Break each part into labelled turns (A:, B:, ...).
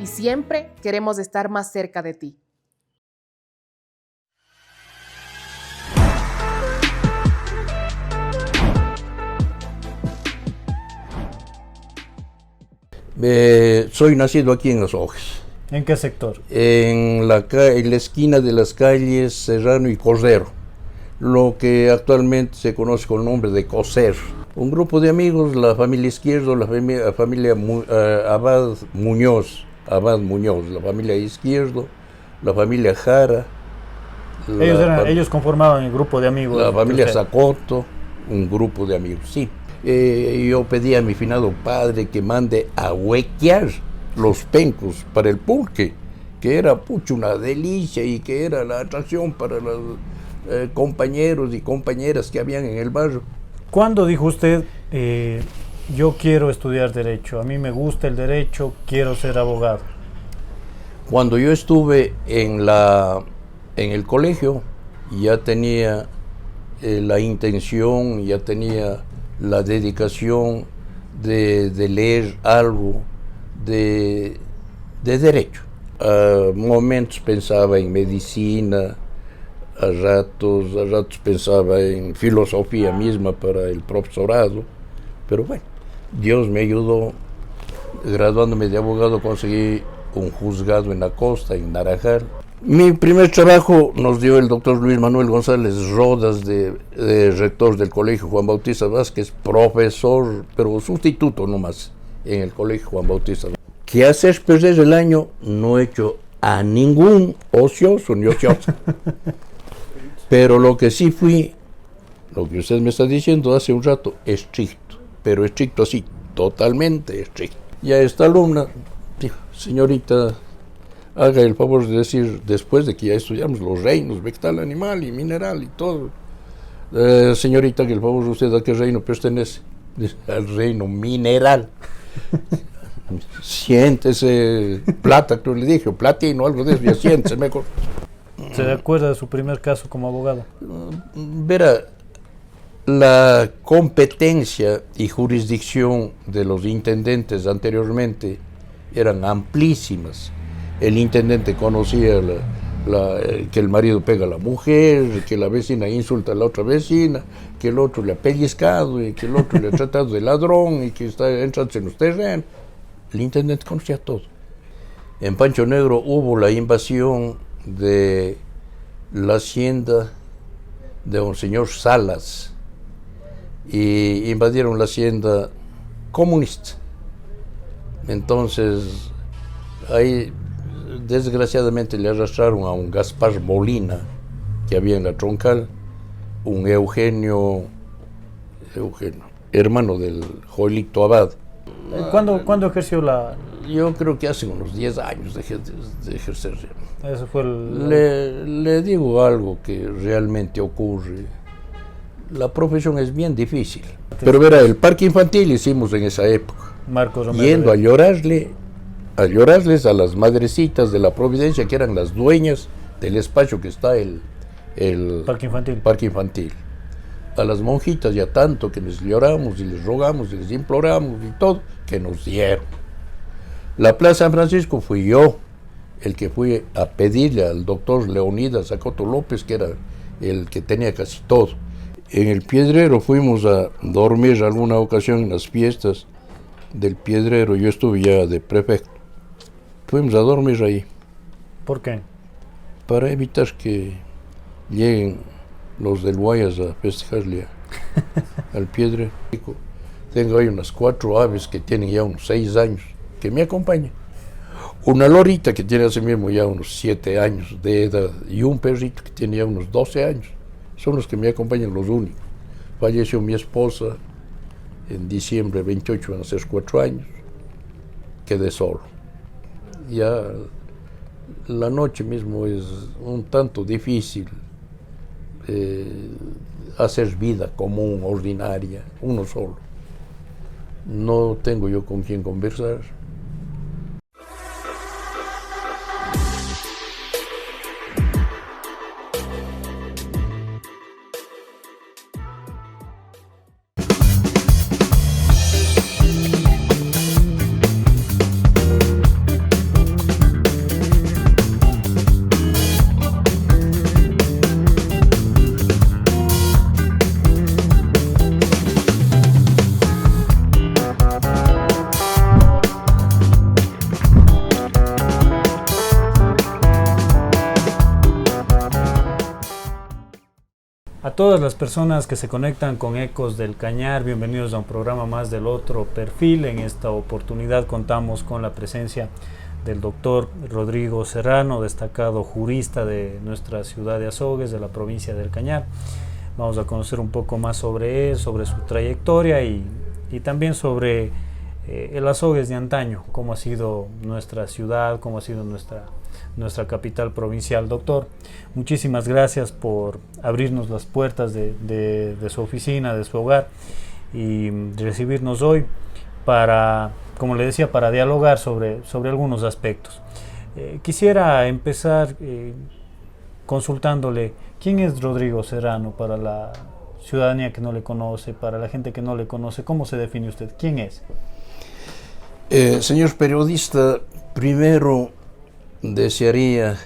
A: y siempre queremos estar más cerca de ti.
B: Soy nacido aquí en Las Hojas.
C: ¿En qué sector?
B: En la esquina de las calles Serrano y Cordero, lo que actualmente se conoce con el nombre de Coser. Un grupo de amigos, la familia Izquierdo, la familia Abad Muñoz, la familia Izquierdo, la familia Jara.
C: Ellos conformaban el grupo de amigos.
B: La familia Zacoto, un grupo de amigos, sí. Yo pedí a mi finado padre que mande a huequear los pencos para el pulque, que era una delicia y que era la atracción para los compañeros y compañeras que habían en el barrio.
C: ¿Cuándo dijo usted, yo quiero estudiar Derecho, a mí me gusta el Derecho, quiero ser abogado?
B: Cuando yo estuve en el colegio, ya tenía la intención, ya tenía la dedicación de leer algo de Derecho. A momentos pensaba en medicina, a ratos pensaba en filosofía misma para el profesorado, pero bueno, Dios me ayudó. Graduándome de abogado conseguí un juzgado en la costa, en Naranjal. Mi primer trabajo nos dio el doctor Luis Manuel González Rodas, de rector del Colegio Juan Bautista Vázquez, profesor, pero sustituto nomás, en el Colegio Juan Bautista Vázquez. ¿Qué hacer perder el año? No he hecho a ningún ocioso ni ociosa. Pero lo que sí fui, lo que usted me está diciendo hace un rato, estricto, pero estricto así, totalmente estricto. Y a esta alumna dijo, señorita, haga el favor de decir, después de que ya estudiamos los reinos, vegetal, animal y mineral y todo, señorita, que el favor de usted, ¿a qué reino pertenece? Al reino mineral. Siéntese, plata, creo que le dije, platino, algo de eso, ya siéntese mejor.
C: ¿Se acuerda de su primer caso como abogado?
B: Verá, la competencia y jurisdicción de los intendentes anteriormente eran amplísimas. El intendente conocía que el marido pega a la mujer, que la vecina insulta a la otra vecina, que el otro le ha pellizcado y que el otro le ha tratado de ladrón y que está entrando en los terrenos. El intendente conocía todo. En Pancho Negro hubo la invasión de la hacienda de un señor Salas y invadieron la hacienda comunista. Entonces ahí desgraciadamente le arrastraron a un Gaspar Molina que había en la Troncal, un Eugenio, hermano del Joelito Abad.
C: ¿Cuándo ejerció la...?
B: Yo creo que hace unos 10 años dejé de ejercer.
C: Eso fue
B: Le digo algo que realmente ocurre. La profesión es bien difícil. Pero verá, el parque infantil hicimos en esa época.
C: Marcos Romero.
B: Yendo a llorarles a las madrecitas de la Providencia, que eran las dueñas del espacio que está el parque infantil. A las monjitas ya tanto que les lloramos y les rogamos y les imploramos y todo, que nos dieron. La Plaza San Francisco fui yo el que fui a pedirle al doctor Leonidas Zacoto López, que era el que tenía casi todo. En el Piedrero fuimos a dormir alguna ocasión en las fiestas del Piedrero. Yo estuve ya de prefecto. Fuimos a dormir ahí.
C: ¿Por qué?
B: Para evitar que lleguen los del Guayas a festejarle al Piedrero. Tengo ahí unas 4 aves que tienen ya unos 6 años, que me acompañan. Una lorita que tiene así mismo ya unos 7 años de edad y un perrito que tiene ya unos 12 años. Son los que me acompañan, los únicos. Falleció mi esposa en diciembre 28, van a ser 4 años. Quedé solo. Ya la noche mismo es un tanto difícil hacer vida común, ordinaria, uno solo. No tengo yo con quién conversar.
C: todas las personas que se conectan con Ecos del Cañar, bienvenidos a un programa más del Otro Perfil. En esta oportunidad contamos con la presencia del doctor Rodrigo Serrano, destacado jurista de nuestra ciudad de Azogues, de la provincia del Cañar. Vamos a conocer un poco más sobre él, sobre su trayectoria y también sobre el Azogues de antaño, cómo ha sido nuestra ciudad, cómo ha sido nuestra capital provincial. Doctor, muchísimas gracias por abrirnos las puertas de su oficina, de su hogar y recibirnos hoy para, como le decía, para dialogar sobre algunos aspectos. Quisiera empezar consultándole, ¿quién es Rodrigo Serrano para la ciudadanía que no le conoce, para la gente que no le conoce? ¿Cómo se define usted? ¿Quién es?
B: Señor periodista, primero desearía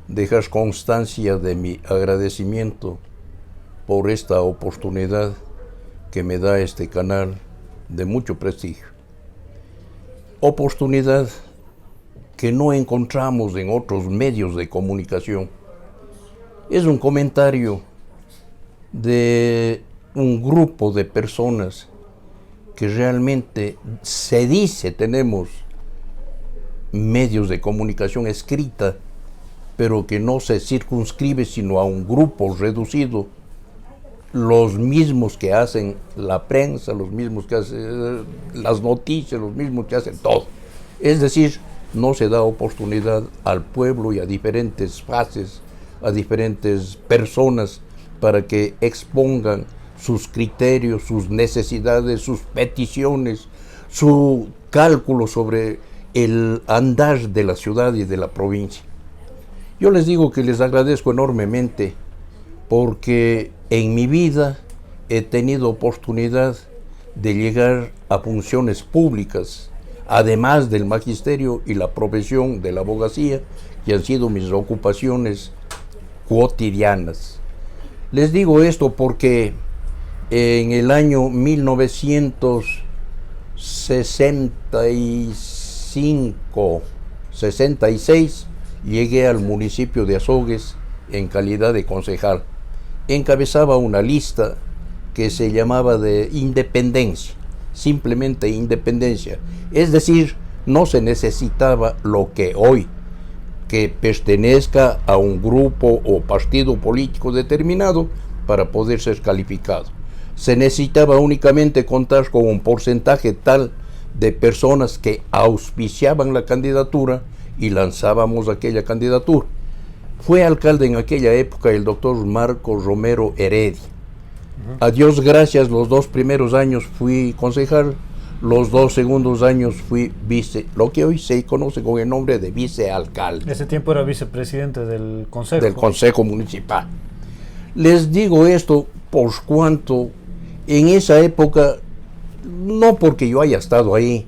B: dejar constancia de mi agradecimiento por esta oportunidad que me da este canal de mucho prestigio. Oportunidad que no encontramos en otros medios de comunicación. Es un comentario de un grupo de personas que realmente se dice tenemos medios de comunicación escrita, pero que no se circunscribe sino a un grupo reducido, los mismos que hacen la prensa, los mismos que hacen las noticias, los mismos que hacen todo. Es decir, no se da oportunidad al pueblo y a diferentes fases, a diferentes personas para que expongan sus criterios, sus necesidades, sus peticiones, su cálculo sobre el andar de la ciudad y de la provincia. Yo les digo que les agradezco enormemente porque en mi vida he tenido oportunidad de llegar a funciones públicas, además del magisterio y la profesión de la abogacía, que han sido mis ocupaciones cotidianas. Les digo esto porque en el año 1966 llegué al municipio de Azogues en calidad de concejal. Encabezaba una lista que se llamaba de independencia, simplemente independencia. Es decir, no se necesitaba lo que hoy, que pertenezca a un grupo o partido político determinado para poder ser calificado. Se necesitaba únicamente contar con un porcentaje tal de personas que auspiciaban la candidatura y lanzábamos aquella candidatura. Fue alcalde en aquella época el doctor Marcos Romero Heredia. A Dios gracias, los 2 primeros años fui concejal, los 2 segundos años fui lo que hoy se conoce con el nombre de vicealcalde.
C: Ese tiempo era vicepresidente del consejo.
B: Del consejo municipal. Les digo esto por cuanto en esa época, no porque yo haya estado ahí,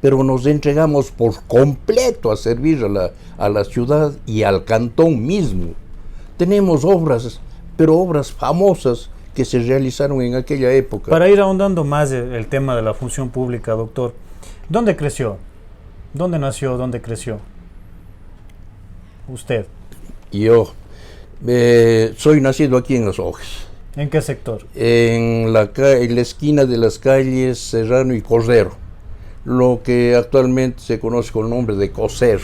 B: pero nos entregamos por completo a servir a la ciudad y al cantón mismo. Tenemos obras, pero obras famosas que se realizaron en aquella época.
C: Para ir ahondando más el tema de la función pública, doctor, ¿dónde creció? ¿Dónde nació? ¿Dónde creció? Usted.
B: Yo soy nacido aquí en Azogues.
C: ¿En qué sector?
B: En la esquina de las calles Serrano y Cordero, lo que actualmente se conoce con el nombre de Coser.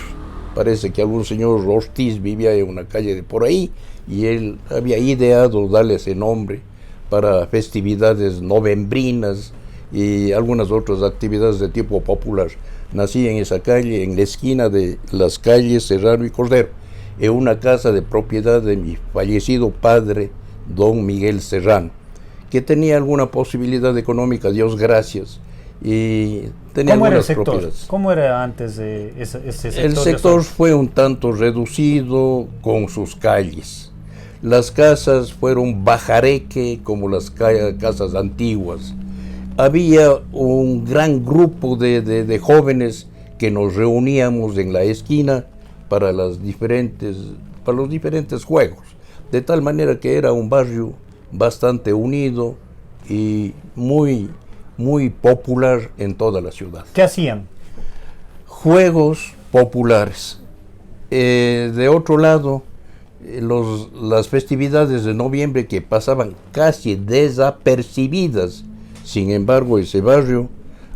B: Parece que algún señor Ortiz vivía en una calle de por ahí y él había ideado darle ese nombre para festividades novembrinas y algunas otras actividades de tipo popular. Nací en esa calle, en la esquina de las calles Serrano y Cordero, en una casa de propiedad de mi fallecido padre, don Miguel Serrano, que tenía alguna posibilidad económica, Dios gracias, y tenía algunas propiedades.
C: ¿Cómo era antes de ese sector?
B: El sector fue un tanto reducido con sus calles. Las casas fueron bajareque como las casas antiguas. Había un gran grupo de jóvenes que nos reuníamos en la esquina para los diferentes juegos, de tal manera que era un barrio bastante unido y muy popular en toda la ciudad.
C: ¿Qué hacían?
B: Juegos populares. De otro lado, las festividades de noviembre que pasaban casi desapercibidas. Sin embargo, ese barrio,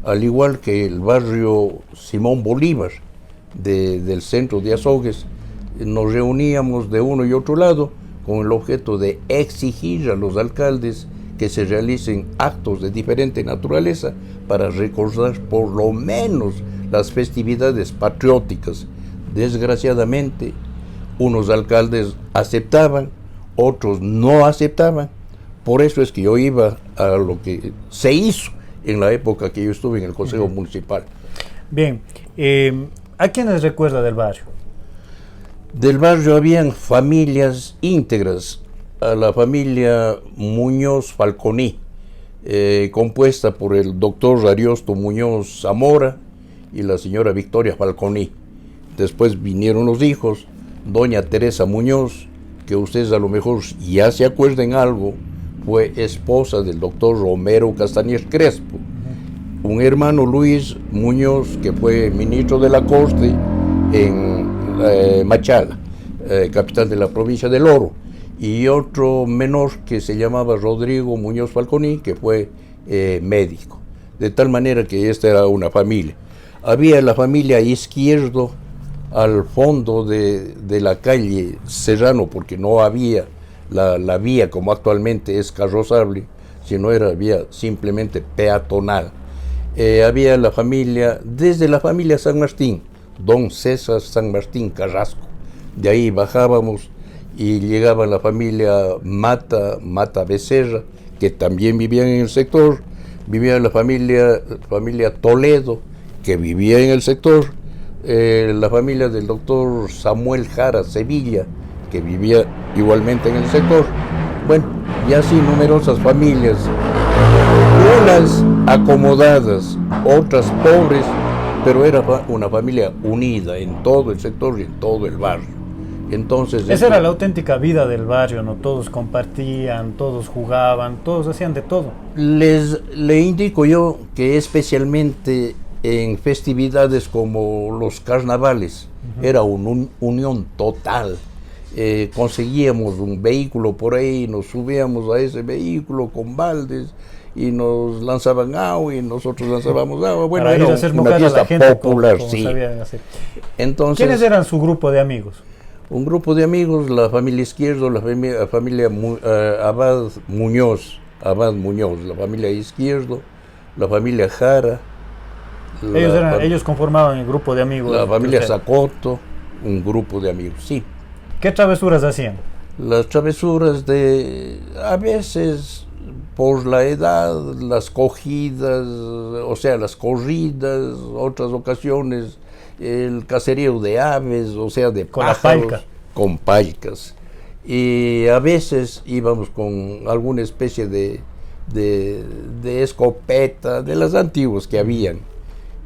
B: al igual que el barrio Simón Bolívar del centro de Azogues, nos reuníamos de uno y otro lado con el objeto de exigir a los alcaldes que se realicen actos de diferente naturaleza para recordar por lo menos las festividades patrióticas. Desgraciadamente, unos alcaldes aceptaban, otros no aceptaban. Por eso es que yo iba a lo que se hizo en la época que yo estuve en el Consejo Municipal.
C: Bien, ¿a quiénes recuerda del barrio?
B: Del barrio habían familias íntegras, a la familia Muñoz Falconí, compuesta por el doctor Ariosto Muñoz Zamora y la señora Victoria Falconí. Después vinieron los hijos, doña Teresa Muñoz, que ustedes a lo mejor ya se acuerden algo, fue esposa del doctor Romero Castañer Crespo. Un hermano, Luis Muñoz, que fue ministro de la Corte en Machala, capital de la provincia del Oro, y otro menor que se llamaba Rodrigo Muñoz Falconí, que fue médico. De tal manera que esta era una familia. Había la familia Izquierdo al fondo de la calle Serrano, porque no había la vía como actualmente es carrozable, sino era vía simplemente peatonal. Había la familia, desde la familia San Martín, don César San Martín Carrasco. De ahí bajábamos y llegaba la familia Mata Becerra, que también vivían en el sector. Vivía la familia Toledo, que vivía en el sector. La familia del doctor Samuel Jara Sevilla, que vivía igualmente en el sector. Bueno, y así numerosas familias, unas acomodadas, otras pobres, pero era una familia unida en todo el sector y en todo el barrio. Entonces,
C: esa era la auténtica vida del barrio, ¿no? Todos compartían, todos jugaban, todos hacían de todo.
B: Le indico yo que especialmente en festividades como los carnavales, era una unión total. Conseguíamos un vehículo por ahí, nos subíamos a ese vehículo con baldes y nos lanzaban agua y nosotros lanzábamos agua. Bueno,
C: para
B: era
C: ir a hacer
B: una fiesta popular,
C: como
B: sí.
C: sabían hacer.
B: Entonces,
C: ¿quiénes eran su grupo de amigos?
B: Un grupo de amigos, la familia Izquierdo, la familia Abad Muñoz, la familia Izquierdo, la familia Jara.
C: Ellos conformaban el grupo de amigos.
B: La familia Zacoto, un grupo de amigos, sí.
C: ¿Qué travesuras hacían?
B: Las travesuras a veces por la edad, las cogidas, o sea, las corridas, otras ocasiones el cacerío de aves, o sea, de
C: con
B: pájaros,
C: la palca.
B: Con palcas. Y a veces íbamos con alguna especie de escopeta, de las antiguas que habían.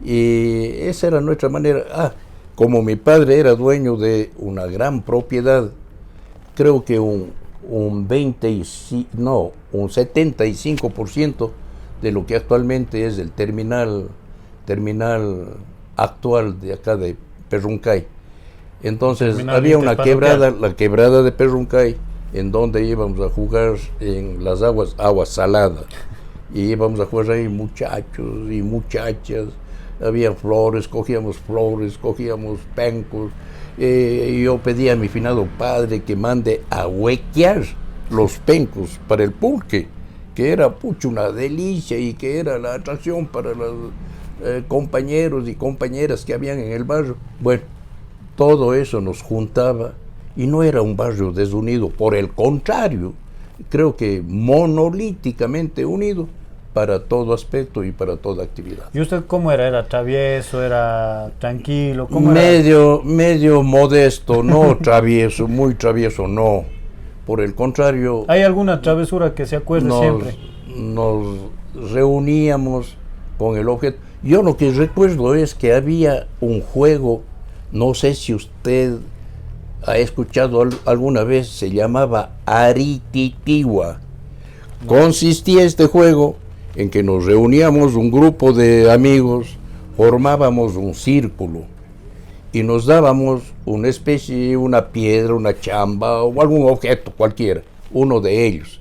B: Y esa era nuestra manera. Como mi padre era dueño de una gran propiedad, creo que un 75% de lo que actualmente es el terminal actual de acá de Perruncay. Entonces había una quebrada, la quebrada de Perruncay, en donde íbamos a jugar en las aguas saladas, y íbamos a jugar ahí muchachos y muchachas. Había flores, cogíamos pencos. Yo pedí a mi finado padre que mande a huequear los pencos para el pulque, que era una delicia y que era la atracción para los compañeros y compañeras que habían en el barrio. Bueno, todo eso nos juntaba y no era un barrio desunido, por el contrario, creo que monolíticamente unido para todo aspecto y para toda actividad.
C: ¿Y usted cómo era? ¿Era travieso? ¿Era tranquilo? ¿Cómo
B: medio modesto, no travieso, muy travieso, no. Por el contrario...
C: ¿Hay alguna travesura que se acuerde siempre?
B: Nos reuníamos con el objeto. Yo lo que recuerdo es que había un juego, no sé si usted ha escuchado alguna vez, se llamaba Arititiwa. Consistía este juego en que nos reuníamos un grupo de amigos, formábamos un círculo y nos dábamos una especie, una piedra, una chamba o algún objeto cualquiera, uno de ellos.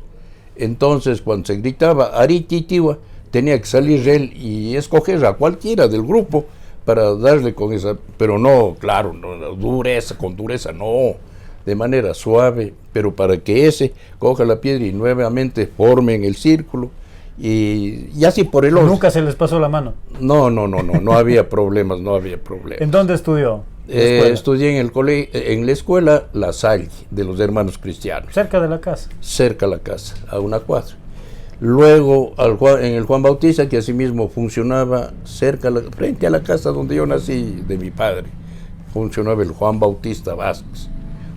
B: Entonces cuando se gritaba Arititiwa, tenía que salir él y escoger a cualquiera del grupo para darle con esa, pero no, claro, no, dureza, con dureza, no, de manera suave, pero para que ese coja la piedra y nuevamente formen el círculo y así por el otro.
C: ¿Nunca se les pasó la mano?
B: No había problemas, no había problemas.
C: ¿En dónde estudió?
B: Estudié en la escuela La Salle, de los Hermanos Cristianos.
C: Cerca de la casa.
B: Cerca de la casa, a una cuadra. Luego en el Juan Bautista, que asimismo funcionaba frente a la casa donde yo nací, de mi padre, funcionaba el Juan Bautista Vázquez,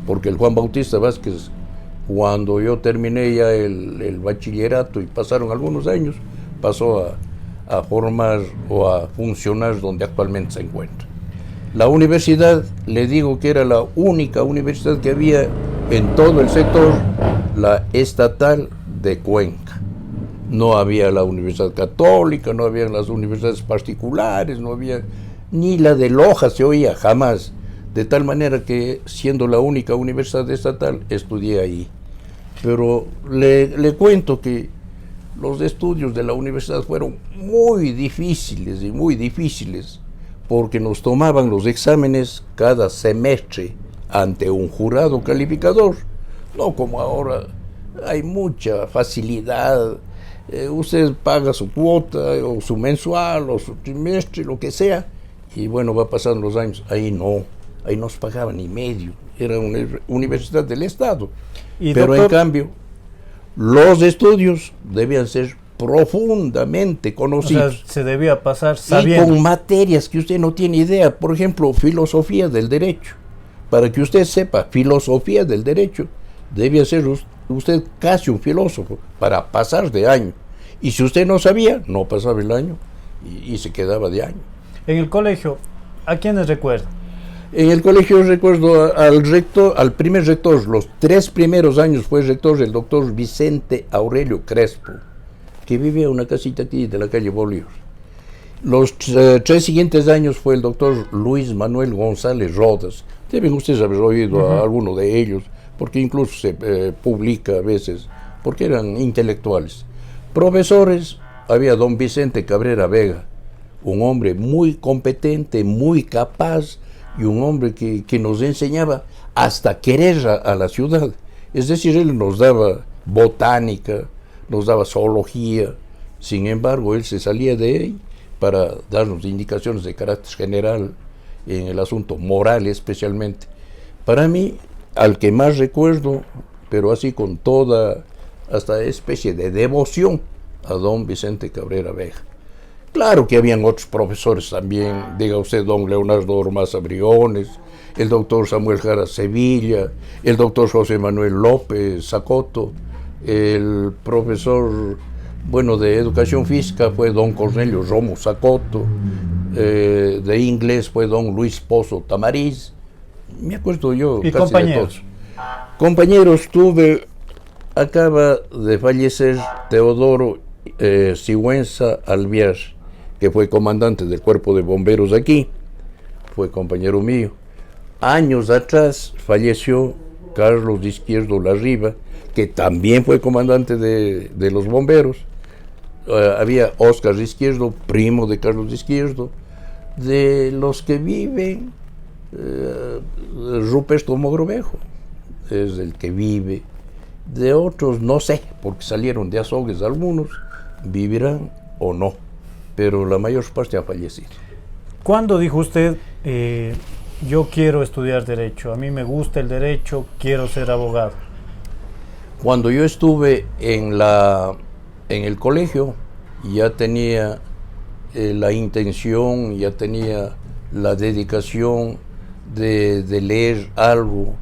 B: porque el Juan Bautista Vázquez, cuando yo terminé ya el bachillerato y pasaron algunos años, pasó a formar o a funcionar donde actualmente se encuentra. La universidad, le digo que era la única universidad que había en todo el sector, la estatal de Cuenca. No había la Universidad Católica, no había las universidades particulares, no había ni la de Loja se oía jamás, de tal manera que siendo la única universidad estatal estudié ahí. Pero le cuento que los estudios de la universidad fueron muy difíciles, porque nos tomaban los exámenes cada semestre ante un jurado calificador, no como ahora hay mucha facilidad. Usted paga su cuota o su mensual o su trimestre, lo que sea, y bueno, va pasando los años. Ahí no se pagaba ni medio, era una universidad del Estado. Pero doctor, en cambio, los estudios debían ser profundamente conocidos.
C: O sea, se debía pasar sabiendo.
B: Y con materias que usted no tiene idea, por ejemplo, filosofía del derecho. Para que usted sepa, filosofía del derecho, debía ser usted casi un filósofo para pasar de año. Y si usted no sabía, no pasaba el año y se quedaba de año.
C: En el colegio, ¿a quiénes recuerda?
B: En el colegio recuerdo al primer rector. Los 3 primeros años fue rector el doctor Vicente Aurelio Crespo, que vivía en una casita aquí de la calle Bolívar. Los 3 siguientes años fue el doctor Luis Manuel González Rodas. Deben ustedes haber oído a alguno de ellos, porque incluso se publica a veces, porque eran intelectuales. Profesores, había don Vicente Cabrera Vega, un hombre muy competente, muy capaz, y un hombre que nos enseñaba hasta querer a la ciudad. Es decir, él nos daba botánica, nos daba zoología, sin embargo, él se salía de ahí para darnos indicaciones de carácter general en el asunto moral especialmente. Para mí, al que más recuerdo, pero así con toda hasta especie de devoción, a don Vicente Cabrera Vega. Claro que habían otros profesores también, diga usted don Leonardo Ormaza Briones, el doctor Samuel Jara Sevilla, el doctor José Manuel López Zacoto, el profesor, de educación física fue don Cornelio Romo Zacoto, de inglés fue don Luis Pozo Tamariz, me acuerdo yo
C: ¿Y
B: casi
C: compañeros?
B: de todos. Compañeros acaba de fallecer Teodoro Sigüenza Alviar, que fue comandante del cuerpo de bomberos aquí, fue compañero mío. Años atrás falleció Carlos de Izquierdo Larriba, que también fue comandante de los bomberos. Había Óscar de Izquierdo, primo de Carlos de Izquierdo. De los que viven, Ruperto Mogrovejo es el que vive. De otros no sé, porque salieron de Azogues algunos, vivirán o no, pero la mayor parte ha fallecido.
C: ¿Cuándo dijo usted, yo quiero estudiar Derecho, a mí me gusta el Derecho, quiero ser abogado?
B: Cuando yo estuve en el colegio, ya tenía la intención, ya tenía la dedicación de leer algo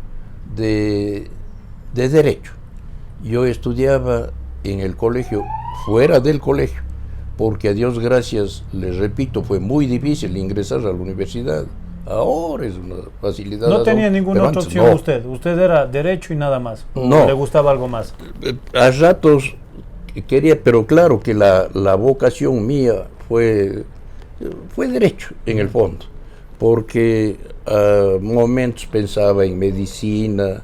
B: de Derecho. Yo estudiaba en el colegio, fuera del colegio, porque a Dios gracias, les repito, fue muy difícil ingresar a la universidad. Ahora es una facilidad.
C: ¿No tenía ninguna otra opción
B: no.
C: Usted era Derecho y nada más?
B: No.
C: ¿Le gustaba algo más?
B: A ratos quería, pero claro que la vocación mía fue Derecho, en el fondo. porque a momentos pensaba en medicina,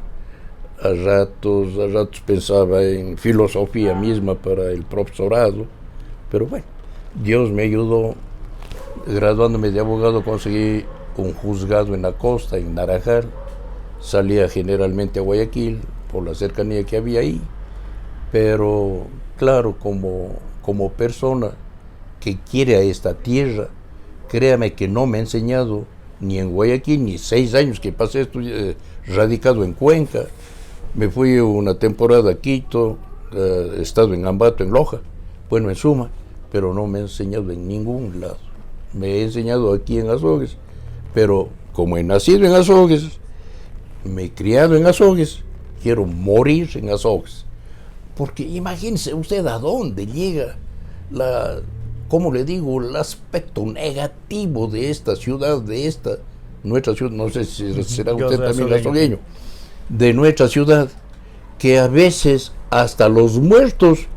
B: a ratos pensaba en filosofía misma para el profesorado, pero bueno, Dios me ayudó. Graduándome de abogado conseguí un juzgado en la costa, en Naranjal. Salía generalmente a Guayaquil por la cercanía que había ahí, pero claro, como persona que quiere a esta tierra, créame que no me ha enseñado ni en Guayaquil, ni 6 años que pasé radicado en Cuenca. Me fui una temporada a Quito, he estado en Ambato, en Loja, bueno, en suma, pero no me ha enseñado en ningún lado. Me he enseñado aquí en Azogues, pero como he nacido en Azogues, me he criado en Azogues, quiero morir en Azogues. Porque imagínese usted a dónde llega ¿cómo le digo?, el aspecto negativo de esta ciudad, nuestra ciudad, no sé si será usted también azogueño, de nuestra ciudad, que a veces hasta los muertos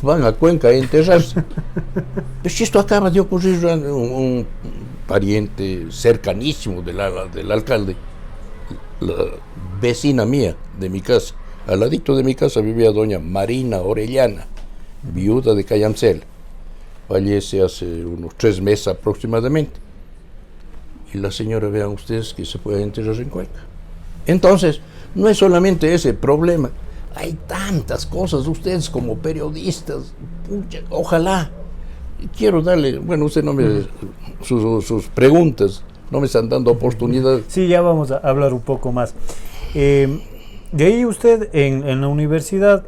B: van a Cuenca a enterrarse. Pues esto acaba de ocurrir a un pariente cercanísimo del alcalde, la vecina mía de mi casa. Al ladito de mi casa vivía doña Marina Orellana, viuda de Cayamcel. Fallece hace unos 3 meses aproximadamente. Y la señora, vean ustedes, que se puede enterrar en Cuenca. Entonces, no es solamente ese problema. Hay tantas cosas, ustedes como periodistas, pucha, ojalá. Quiero darle, bueno, usted no me, sus preguntas no me están dando oportunidad.
C: Sí, ya vamos a hablar un poco más. De ahí usted en la universidad,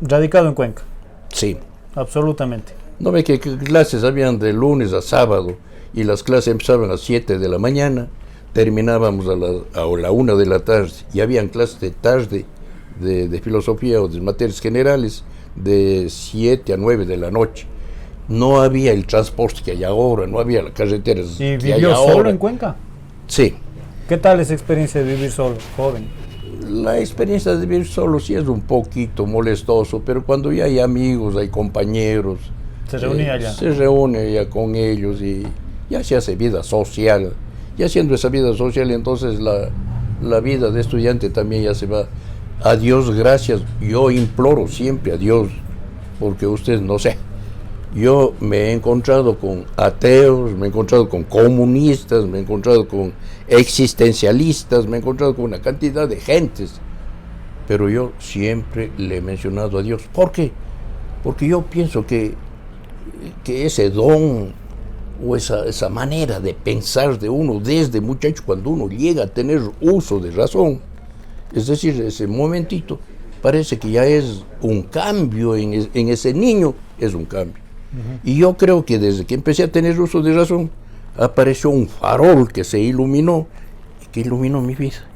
C: radicado en Cuenca.
B: Sí.
C: Absolutamente.
B: No ve que clases habían de lunes a sábado y las clases empezaban a las 7 de la mañana, terminábamos a la 1 de la tarde y habían clases de tarde de filosofía o de materias generales de 7 a 9 de la noche. No había el transporte que hay ahora, no había las carreteras
C: que hay ahora. ¿Y
B: vivió
C: solo en Cuenca?
B: Sí.
C: ¿Qué tal esa experiencia de vivir solo, joven?
B: La experiencia de vivir solo sí es un poquito molestoso, pero cuando ya hay amigos, hay compañeros,
C: se reúne ya.
B: Se reúne ya con ellos y ya se hace vida social. Y haciendo esa vida social, entonces la vida de estudiante también ya se va. A Dios gracias, yo imploro siempre a Dios, porque usted no sé. Yo me he encontrado con ateos, me he encontrado con comunistas, me he encontrado con existencialistas, me he encontrado con una cantidad de gentes, pero yo siempre le he mencionado a Dios. ¿Por qué? Porque yo pienso que ese don o esa manera de pensar de uno desde muchacho, cuando uno llega a tener uso de razón, es decir, ese momentito, parece que ya es un cambio en ese niño, es un cambio. Y yo creo que desde que empecé a tener uso de razón, apareció un farol que se iluminó, y que iluminó mi vida.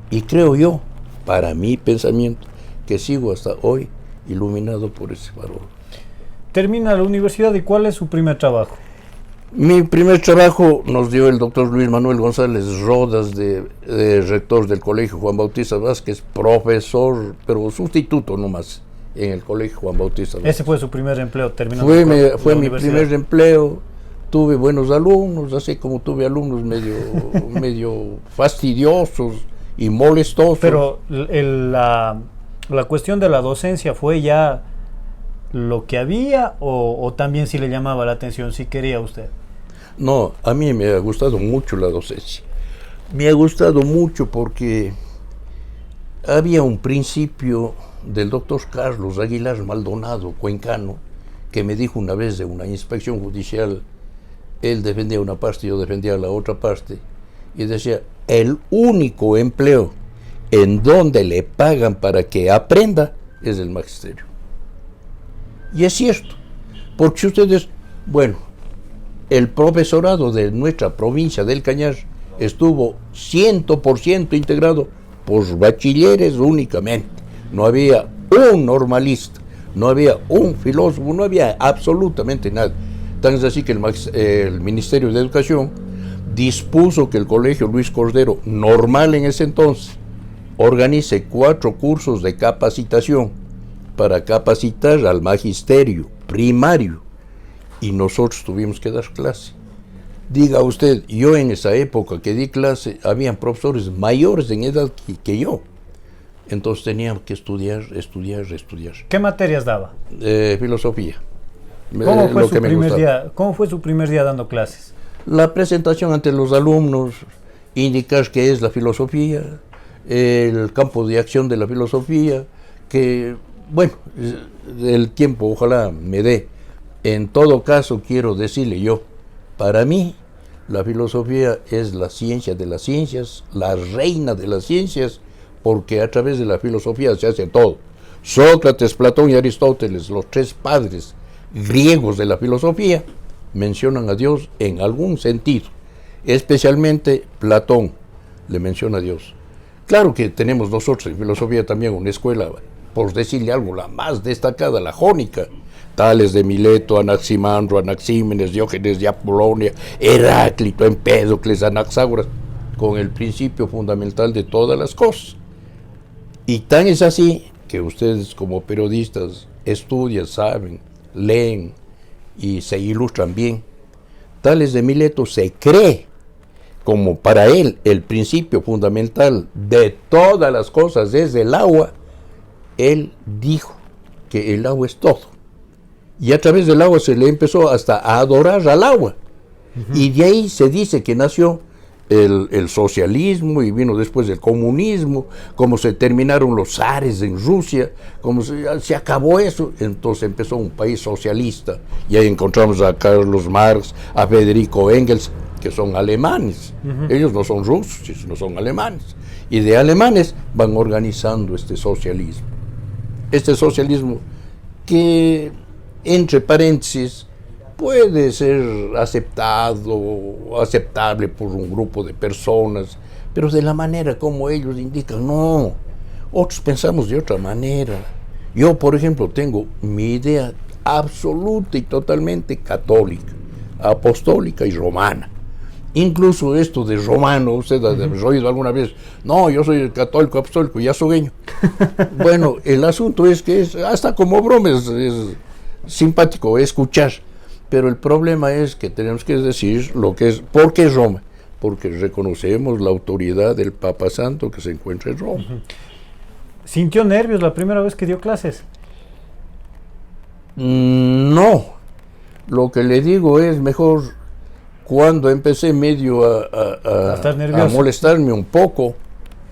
B: Y creo yo, para mi pensamiento, que sigo hasta hoy iluminado por ese farol.
C: Termina la universidad y ¿cuál es su primer trabajo?
B: Mi primer trabajo nos dio el doctor Luis Manuel González Rodas, de rector del Colegio Juan Bautista Vázquez, profesor, pero sustituto nomás, en el Colegio Juan Bautista Vázquez.
C: ¿Ese fue su primer empleo?
B: Fue mi primer empleo. Tuve buenos alumnos, así como tuve alumnos medio fastidiosos y molestosos.
C: Pero la cuestión de la docencia fue ya lo que había o también si le llamaba la atención, si quería usted.
B: No, a mí me ha gustado mucho la docencia. Me ha gustado mucho porque había un principio del doctor Carlos Aguilar Maldonado, cuencano, que me dijo una vez de una inspección judicial. Él defendía una parte, yo defendía la otra parte, y decía: el único empleo en donde le pagan para que aprenda es el magisterio. Y es cierto, porque ustedes, bueno, el profesorado de nuestra provincia del Cañar estuvo 100% integrado por bachilleres únicamente. No había un normalista, no había un filósofo, no había absolutamente nada. Tan es así que el Ministerio de Educación dispuso que el Colegio Luis Cordero, normal en ese entonces, organice 4 cursos de capacitación para capacitar al magisterio primario, y nosotros tuvimos que dar clase. Diga usted, yo en esa época que di clase, habían profesores mayores en edad que yo. Entonces teníamos que estudiar.
C: ¿Qué materias daba?
B: Filosofía.
C: ¿Cómo fue su primer día dando clases?
B: La presentación ante los alumnos, indicar qué es la filosofía, el campo de acción de la filosofía, que, bueno, el tiempo ojalá me dé. En todo caso, quiero decirle yo, para mí, la filosofía es la ciencia de las ciencias, la reina de las ciencias, porque a través de la filosofía se hace todo. Sócrates, Platón y Aristóteles, los tres padres griegos de la filosofía, mencionan a Dios en algún sentido. Especialmente Platón le menciona a Dios. Claro que tenemos nosotros en filosofía también una escuela, por decirle algo, la más destacada, la jónica. Tales de Mileto, Anaximandro, Anaxímenes, Diógenes de Apolonia, Heráclito, Empédocles, Anaxágoras, con el principio fundamental de todas las cosas. Y tan es así que ustedes como periodistas estudian, saben, leen y se ilustran bien. Tales de Mileto se cree como para él el principio fundamental de todas las cosas es el agua. Él dijo que el agua es todo. Y a través del agua se le empezó hasta a adorar al agua. Y de ahí se dice que nació el socialismo y vino después el comunismo, como se terminaron los zares en Rusia, como se acabó eso, entonces empezó un país socialista. Y ahí encontramos a Carlos Marx, a Federico Engels, que son alemanes. Ellos no son rusos, no son alemanes. Y de alemanes van organizando este socialismo. Este socialismo que, entre paréntesis, puede ser aceptable por un grupo de personas, pero de la manera como ellos indican, no. Otros pensamos de otra manera. Yo, por ejemplo, tengo mi idea absoluta y totalmente católica, apostólica y romana. Incluso esto de romano, usted ha oído alguna vez, no, yo soy católico, apostólico y azogueño. Bueno, el asunto es que hasta como broma es simpático escuchar. Pero el problema es que tenemos que decir lo que es. ¿Por qué Roma? Porque reconocemos la autoridad del Papa Santo que se encuentra en Roma.
C: ¿Sintió nervios la primera vez que dio clases?
B: No. Lo que le digo es mejor cuando empecé medio a molestarme un poco,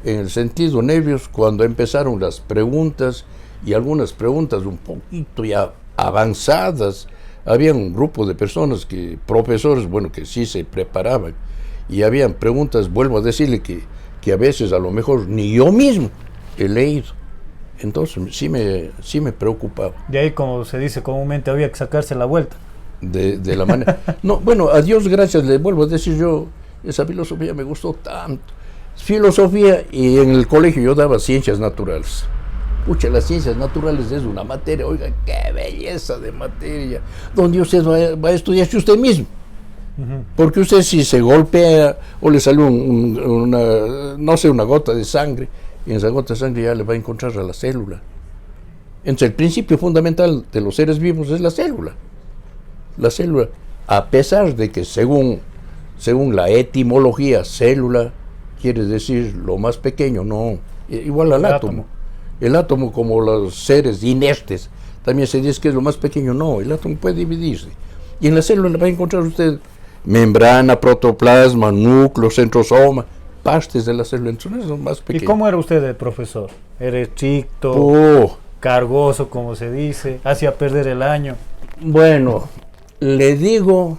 B: en el sentido nervios, cuando empezaron las preguntas, y algunas preguntas un poquito ya avanzadas. Había un grupo de personas, profesores, bueno, que sí se preparaban, y habían preguntas, vuelvo a decirle que a veces a lo mejor ni yo mismo he leído. Entonces sí me preocupaba.
C: De ahí, como se dice comúnmente, había que sacarse la vuelta.
B: De la manera. No, bueno, a Dios gracias, le vuelvo a decir yo, esa filosofía me gustó tanto. Filosofía, y en el colegio yo daba ciencias naturales. Pucha, las ciencias naturales es una materia, oiga, qué belleza de materia, donde usted va a estudiarse usted mismo. Porque usted si se golpea o le sale una gota de sangre, y en esa gota de sangre ya le va a encontrar a la célula. Entonces el principio fundamental de los seres vivos es la célula. La célula, a pesar de que según la etimología, célula quiere decir lo más pequeño, no, igual al átomo. El átomo, como los seres inertes, también se dice que es lo más pequeño. No, el átomo puede dividirse. Y en la célula va a encontrar usted membrana, protoplasma, núcleo, centrosoma, partes de la célula. Entonces son más pequeños.
C: ¿Y cómo era usted de profesor? ¿Era estricto, cargoso, como se dice? ¿Hacía perder el año?
B: Bueno, le digo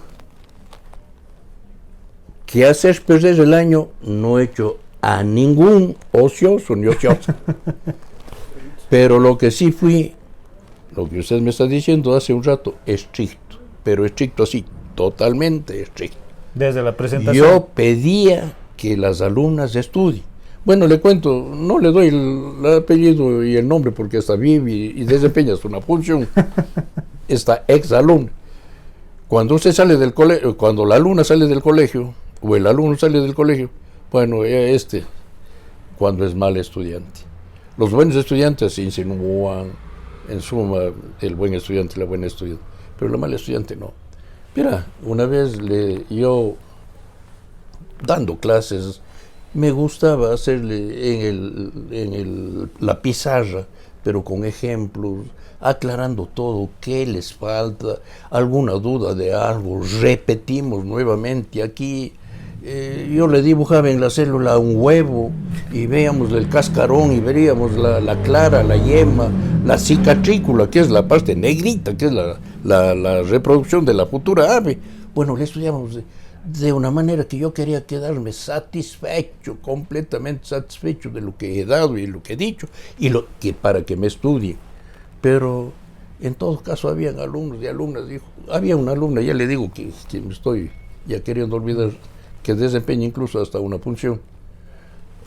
B: que hacer perder el año no he hecho a ningún ocioso ni ociosa. Pero lo que sí fui, lo que usted me está diciendo hace un rato, estricto, pero estricto así, totalmente estricto.
C: Desde la presentación.
B: Yo pedía que las alumnas estudien. Bueno, le cuento, no le doy el apellido y el nombre porque hasta vive y desempeña una función. Esta ex alumna. Cuando usted sale del colegio, cuando la alumna sale del colegio, o el alumno sale del colegio, bueno, cuando es mal estudiante. Los buenos estudiantes se insinúan, en suma, el buen estudiante, la buena estudiante, pero la mala estudiante no. Mira, una vez yo dando clases. Me gustaba hacerle la pizarra, pero con ejemplos, aclarando todo, qué les falta, alguna duda de algo, repetimos nuevamente. Aquí yo le dibujaba en la célula un huevo y veíamos el cascarón y veríamos la clara, la yema, la cicatrícula, que es la parte negrita, que es la reproducción de la futura ave. Bueno, le estudiamos de una manera que yo quería quedarme satisfecho, completamente satisfecho de lo que he dado y lo que he dicho, y para que me estudie. Pero en todo caso habían alumnos y alumnas. Había una alumna, ya le digo que me estoy ya queriendo olvidar, que desempeña incluso hasta una función.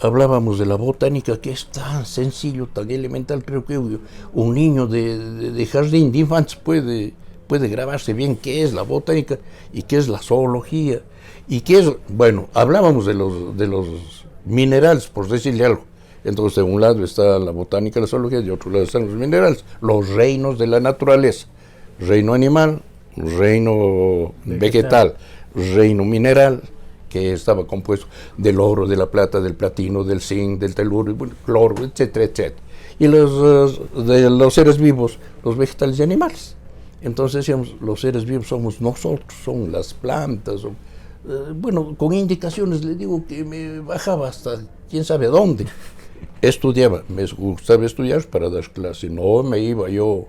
B: Hablábamos de la botánica, que es tan sencillo, tan elemental. Creo que un niño de jardín de infantes puede grabarse bien qué es la botánica y qué es la zoología y qué es, bueno, hablábamos de los minerales, por decirle algo. Entonces, de un lado está la botánica, la zoología, y de otro lado están los minerales, los reinos de la naturaleza: reino animal, reino vegetal, reino mineral, que estaba compuesto del oro, de la plata, del platino, del zinc, del telurio, cloro, etcétera, etcétera. Y de los seres vivos, los vegetales y animales. Entonces decíamos, los seres vivos somos nosotros, son las plantas. Bueno, con indicaciones, le digo que me bajaba hasta quién sabe dónde. Estudiaba, me gustaba estudiar para dar clase, no me iba yo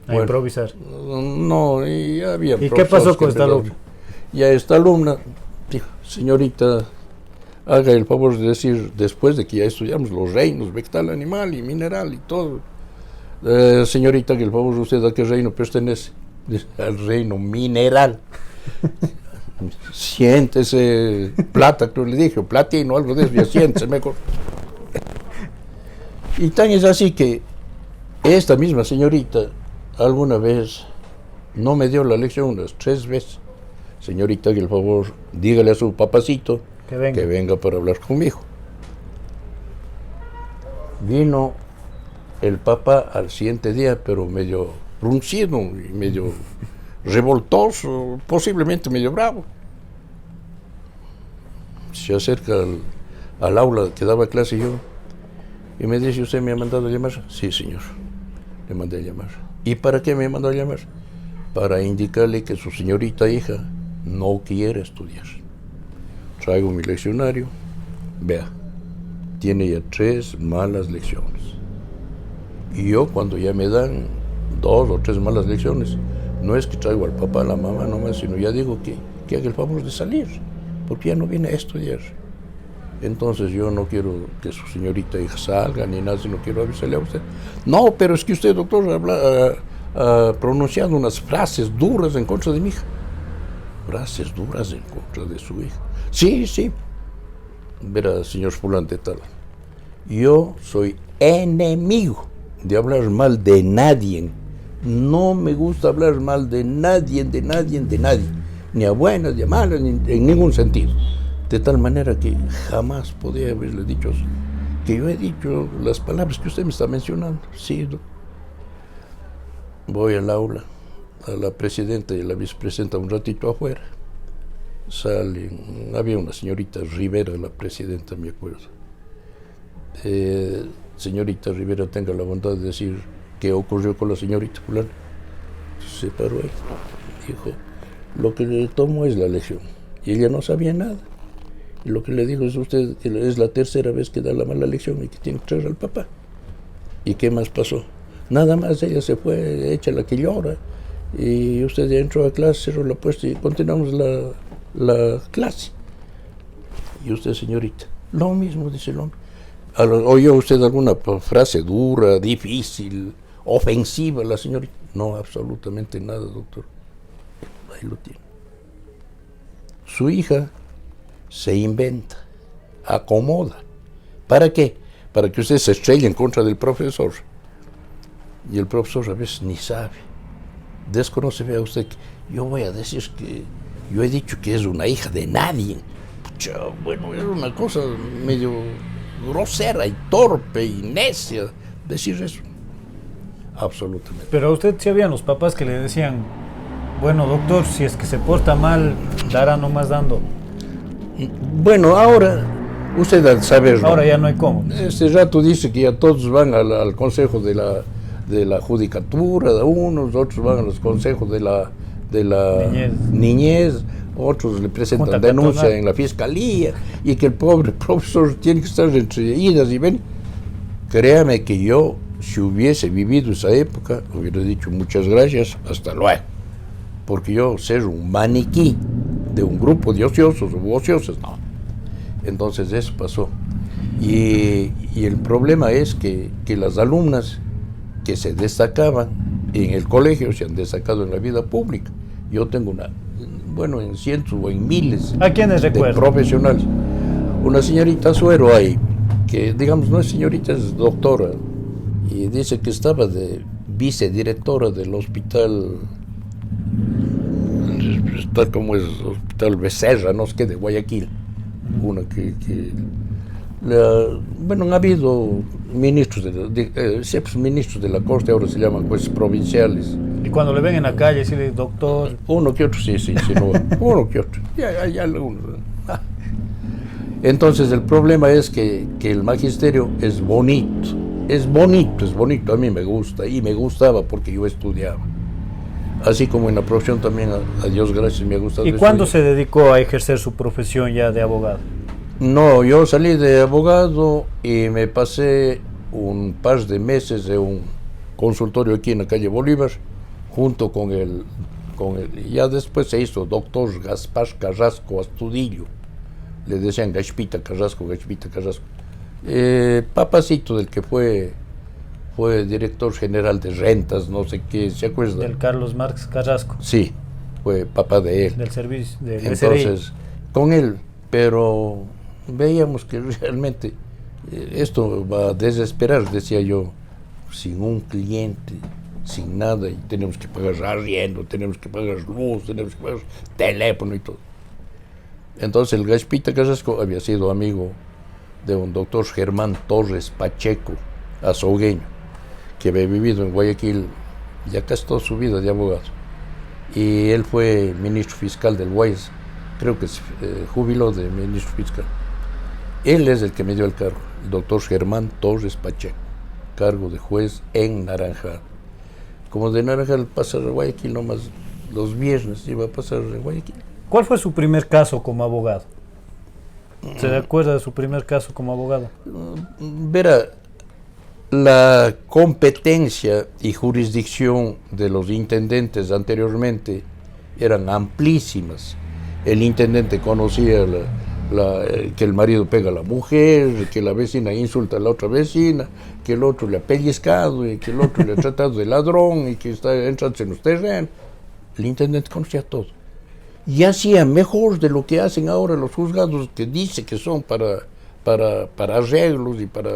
C: a improvisar.
B: No, y había.
C: ¿Y qué pasó con esta alumna?
B: Y a esta alumna dijo: señorita, haga el favor de decir, después de que ya estudiamos los reinos, vegetal, animal y mineral y todo, señorita, que el favor de usted, ¿a qué reino pertenece? Al reino mineral. Siéntese, plata, creo le dije, platino, algo de eso, ya siéntese mejor. Y tan es así que esta misma señorita alguna vez no me dio la lección unas 3 veces. Señorita, que el favor, dígale a su papacito que venga para hablar conmigo. Vino el papá al siguiente día, pero medio fruncido y medio revoltoso, posiblemente medio bravo. Se acerca al aula que daba clase yo y me dice: ¿usted me ha mandado a llamar? Sí, señor, le mandé a llamar. ¿Y para qué me mandó a llamar? Para indicarle que su señorita hija no quiere estudiar. Traigo mi leccionario, vea, tiene ya 3 malas lecciones. Y yo, cuando ya me dan 2 o 3 malas lecciones, no es que traigo al papá, a la mamá nomás, sino ya digo que haga el favor de salir, porque ya no viene a estudiar. Entonces yo no quiero que su señorita hija salga ni nada, sino quiero avisarle a usted. No, pero es que usted, doctor, ha pronunciado unas frases duras en contra de mi hija. Frases duras en contra de su hija. Sí, sí. Verá, señor fulano de tal, yo soy enemigo de hablar mal de nadie. No me gusta hablar mal de nadie, ni a buenas, ni a malas, ni en ningún sentido. De tal manera que jamás podía haberle dicho que yo he dicho las palabras que usted me está mencionando. Sí, ¿no? Voy al aula, a la presidenta y a la vicepresidenta un ratito afuera. Salen, había una señorita Rivera, la presidenta, me acuerdo. Señorita Rivera, tenga la bondad de decir qué ocurrió con la señorita fulana. Se paró ahí, dijo: lo que le tomo es la lección. Y ella no sabía nada. Y lo que le dijo es: usted que es la 3ª vez que da la mala lección y que tiene que traer al papá. ¿Y qué más pasó? Nada más, ella se fue hecha la que llora. Y usted ya entró a clase, cerró la puerta y continuamos la clase. Y usted, señorita, lo mismo, dice el hombre. ¿Oyó usted alguna frase dura, difícil, ofensiva, la señorita? No, absolutamente nada, doctor. Ahí lo tiene. Su hija se inventa, acomoda. ¿Para qué? Para que usted se estrelle en contra del profesor. Y el profesor a veces ni sabe. Desconoce, vea usted, que yo voy a decir que yo he dicho que es una hija de nadie. Pucha, bueno, era una cosa medio grosera y torpe y necia decir eso. Absolutamente.
C: Pero a usted sí habían los papás que le decían: bueno, doctor, si es que se porta mal, dará nomás dando.
B: Bueno, ahora, usted al saber, ¿no?
C: Ahora ya no hay cómo.
B: Este rato dice que ya todos van al consejo de la judicatura, de unos, otros van a los consejos de la niñez, otros le presentan
C: Junta
B: denuncia
C: patronal
B: en la fiscalía, y que el pobre profesor tiene que estar entre idas y ven. Créame que yo, si hubiese vivido esa época, hubiera dicho muchas gracias, hasta luego. Porque yo ser un maniquí de un grupo de ociosos o ociosas, no. Entonces eso pasó. Y el problema es que las alumnas que se destacaban en el colegio se han destacado en la vida pública. Yo tengo en cientos o en miles
C: ¿A quiénes
B: de
C: recuerda?
B: profesionales. Una señorita Suero ahí, que digamos no es señorita, es doctora, y dice que estaba de vicedirectora del hospital, como es Hospital Becerra, no sé qué, de Guayaquil. Una que han habido ministros ministros de la corte, ahora se llaman jueces provinciales.
C: Y cuando le ven en la calle, decirle, doctor,
B: Uno que otro, sí, no, uno que otro. Hay algunos. Entonces el problema es que el magisterio es bonito. Es bonito, a mí me gusta y me gustaba porque yo estudiaba. Así como en la profesión también, a Dios gracias, me ha gustado.
C: ¿y cuándo se dedicó a ejercer su profesión ya de abogado?
B: No, yo salí de abogado y me pasé un par de meses de un consultorio aquí en la calle Bolívar, junto con el ya después se hizo doctor Gaspar Carrasco Astudillo, le decían Gachpita Carrasco. Papacito del que fue director general de rentas, no sé qué, ¿se acuerda?
C: Del Carlos Marx Carrasco.
B: Sí, fue papá de él.
C: Del servicio, del
B: Entonces, con él, pero veíamos que realmente esto va a desesperar, decía yo, sin un cliente, sin nada, y tenemos que pagar arriendo, tenemos que pagar luz, tenemos que pagar teléfono y todo. Entonces el Gaspita Carrasco había sido amigo de un doctor Germán Torres Pacheco, azogueño, que había vivido en Guayaquil ya casi toda su vida de abogado. Y él fue ministro fiscal del Guayas, creo que se jubiló de ministro fiscal. Él es el que me dio el cargo, el doctor Germán Torres Pacheco, cargo de juez en Naranjal. Como de Naranjal pasar a Guayaquil nomás los viernes, iba a pasar a Guayaquil.
C: ¿Cuál fue su primer caso como abogado? ¿Se recuerda de su primer caso como abogado?
B: Verá, la competencia y jurisdicción de los intendentes anteriormente eran amplísimas. El intendente conocía que el marido pega a la mujer, que la vecina insulta a la otra vecina, que el otro le ha pellizcado, y que el otro le ha tratado de ladrón y que está entrando en los terrenos. El intendente conocía todo. Y hacía mejor de lo que hacen ahora los juzgados, que dice que son para arreglos y para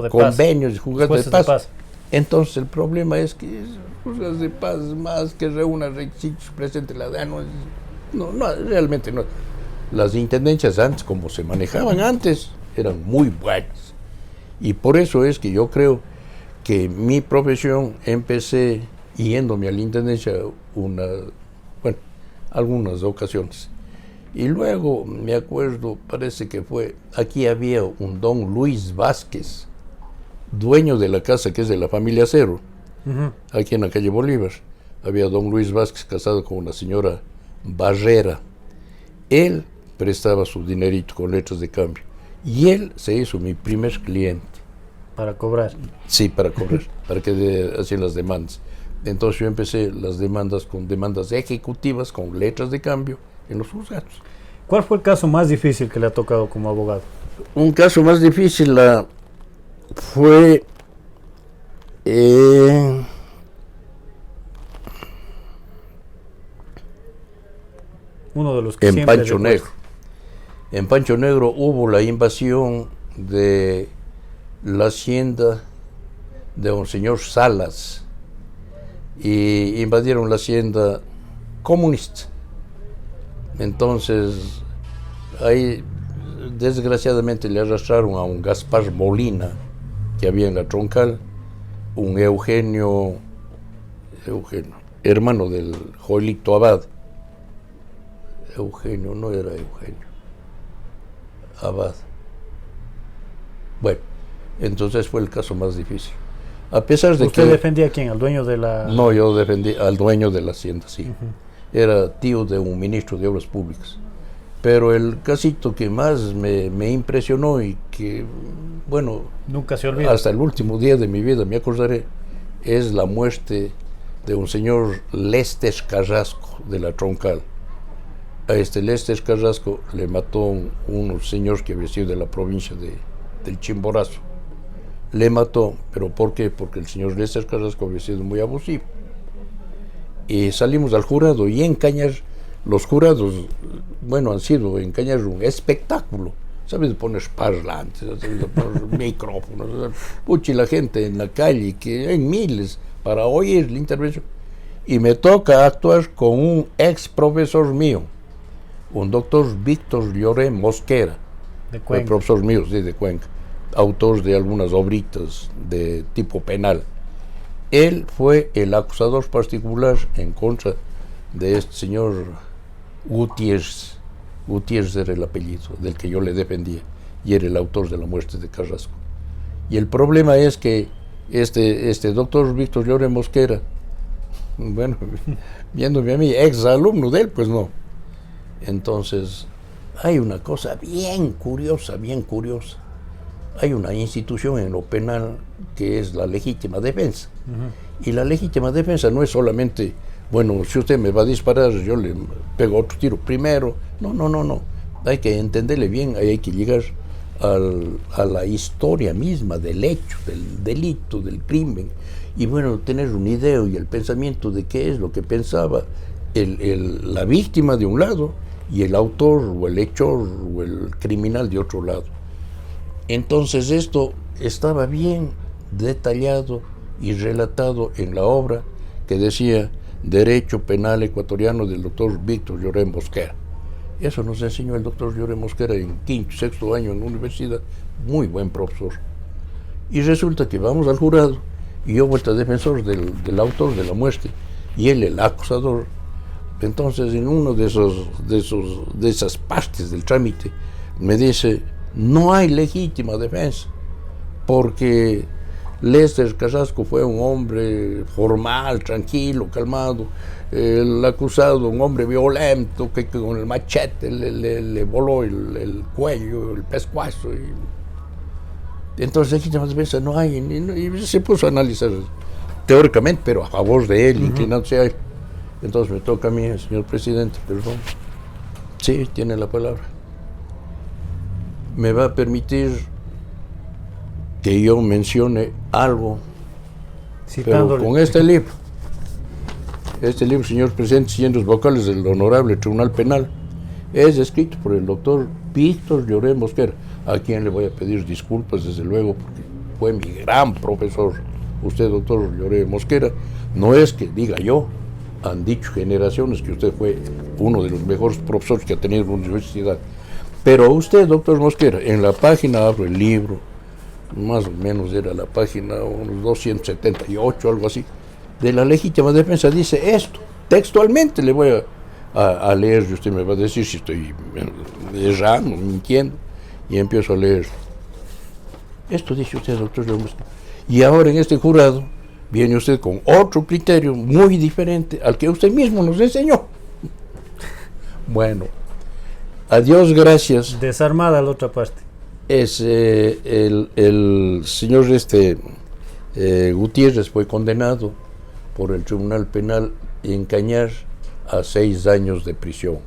B: convenios y juzgados de paz. Entonces el problema es que juzgados de paz más que reúna requisitos, presente la denuncia. No, realmente no. Las intendencias antes, como se manejaban antes, eran muy buenas. Y por eso es que yo creo que mi profesión empecé yéndome a la intendencia algunas ocasiones. Y luego me acuerdo, parece que aquí había un don Luis Vázquez, dueño de la casa que es de la familia Cero, aquí en la calle Bolívar. Había don Luis Vázquez casado con una señora Barrera. Él prestaba su dinerito con letras de cambio. Y él se hizo mi primer cliente.
C: ¿Para cobrar?
B: Sí, para cobrar, para que hacían las demandas. Entonces yo empecé las demandas con demandas ejecutivas, con letras de cambio en los juzgados.
C: ¿Cuál fue el caso más difícil que le ha tocado como abogado?
B: Un caso más difícil fue
C: uno de los que
B: en Pancho Negro. En Pancho Negro hubo la invasión de la hacienda de un señor Salas y invadieron la hacienda comunista. Entonces ahí desgraciadamente le arrastraron a un Gaspar Molina que había en la Troncal, un Eugenio, hermano del Joelito Abad. Eugenio, no era Eugenio. Abad. Bueno, entonces fue el caso más difícil. A pesar de
C: ¿Usted
B: que...
C: defendía a quién? ¿Al dueño de la...?
B: No, yo defendí al dueño de la hacienda, sí. Era tío de un ministro de Obras Públicas. Pero el casito que más me impresionó y que, bueno,
C: Nunca se olvida.
B: hasta el último día de mi vida me acordaré, es la muerte de un señor Lester Carrasco de la Troncal. A este Lester Carrasco le mató un señor que había sido de la provincia del Chimborazo. Le mató, ¿pero por qué? Porque el señor Lester Carrasco había sido muy abusivo. Y salimos al jurado, y en Cañar, los jurados, bueno, han sido en Cañar un espectáculo. ¿Sabes? Pones parlantes, pones micrófonos, puchi, la gente en la calle, que hay miles, para oír la intervención. Y me toca actuar con un ex profesor mío, un doctor Víctor Lloré Mosquera,
C: De
B: fue
C: Cuenca.
B: profesor mío, sí, de Cuenca, autor de algunas obritas de tipo penal. Él fue el acusador particular en contra de este señor Gutiérrez. Gutiérrez era el apellido del que yo le defendía, y era el autor de la muerte de Carrasco. Y el problema es que este doctor Víctor Lloré Mosquera, bueno, viéndome a mí, ex alumno de él, pues no. Entonces, hay una cosa bien curiosa, bien curiosa. Hay una institución en lo penal que es la legítima defensa. Y la legítima defensa no es solamente, bueno, si usted me va a disparar, yo le pego otro tiro primero. No. Hay que entenderle bien, hay que llegar a la historia misma del hecho, del delito, del crimen. Y bueno, tener una idea y el pensamiento de qué es lo que pensaba la víctima de un lado y el autor o el hechor o el criminal de otro lado. Entonces esto estaba bien detallado y relatado en la obra que decía Derecho Penal Ecuatoriano del doctor Víctor Lloré Mosquera. Eso nos enseñó el doctor Lloré Mosquera en quinto, sexto año en la universidad, muy buen profesor. Y resulta que vamos al jurado y yo vuelta defensor del autor de la muerte y él el acusador. Entonces en uno de esas partes del trámite me dice: no hay legítima defensa, porque Lester Carrasco fue un hombre formal, tranquilo, calmado. El acusado, un hombre violento, que con el machete le voló el cuello, el pescuezo. Entonces legítima defensa no hay, y se puso a analizar teóricamente, pero a favor de él, inclinándose a él. Entonces me toca a mí, señor presidente, perdón. Sí, tiene la palabra. Me va a permitir que yo mencione algo, pero con este libro, señor presidente, siguiendo los vocales del Honorable Tribunal Penal, es escrito por el doctor Víctor Lloré Mosquera, a quien le voy a pedir disculpas, desde luego, porque fue mi gran profesor. Usted, doctor Lloré Mosquera, no es que diga yo, han dicho generaciones que usted fue uno de los mejores profesores que ha tenido la universidad. Pero usted, doctor Mosquera, en la página, abro el libro, más o menos era la página unos 278, algo así, de la legítima defensa, dice esto, textualmente le voy a leer, y usted me va a decir si estoy errando, mintiendo, y empiezo a leer. Esto dice usted, doctor Mosquera. Y ahora en este jurado viene usted con otro criterio muy diferente al que usted mismo nos enseñó. Bueno, a Dios gracias.
C: Desarmada la otra parte.
B: Es el señor Gutiérrez fue condenado por el Tribunal Penal en Cañar a 6 años de prisión,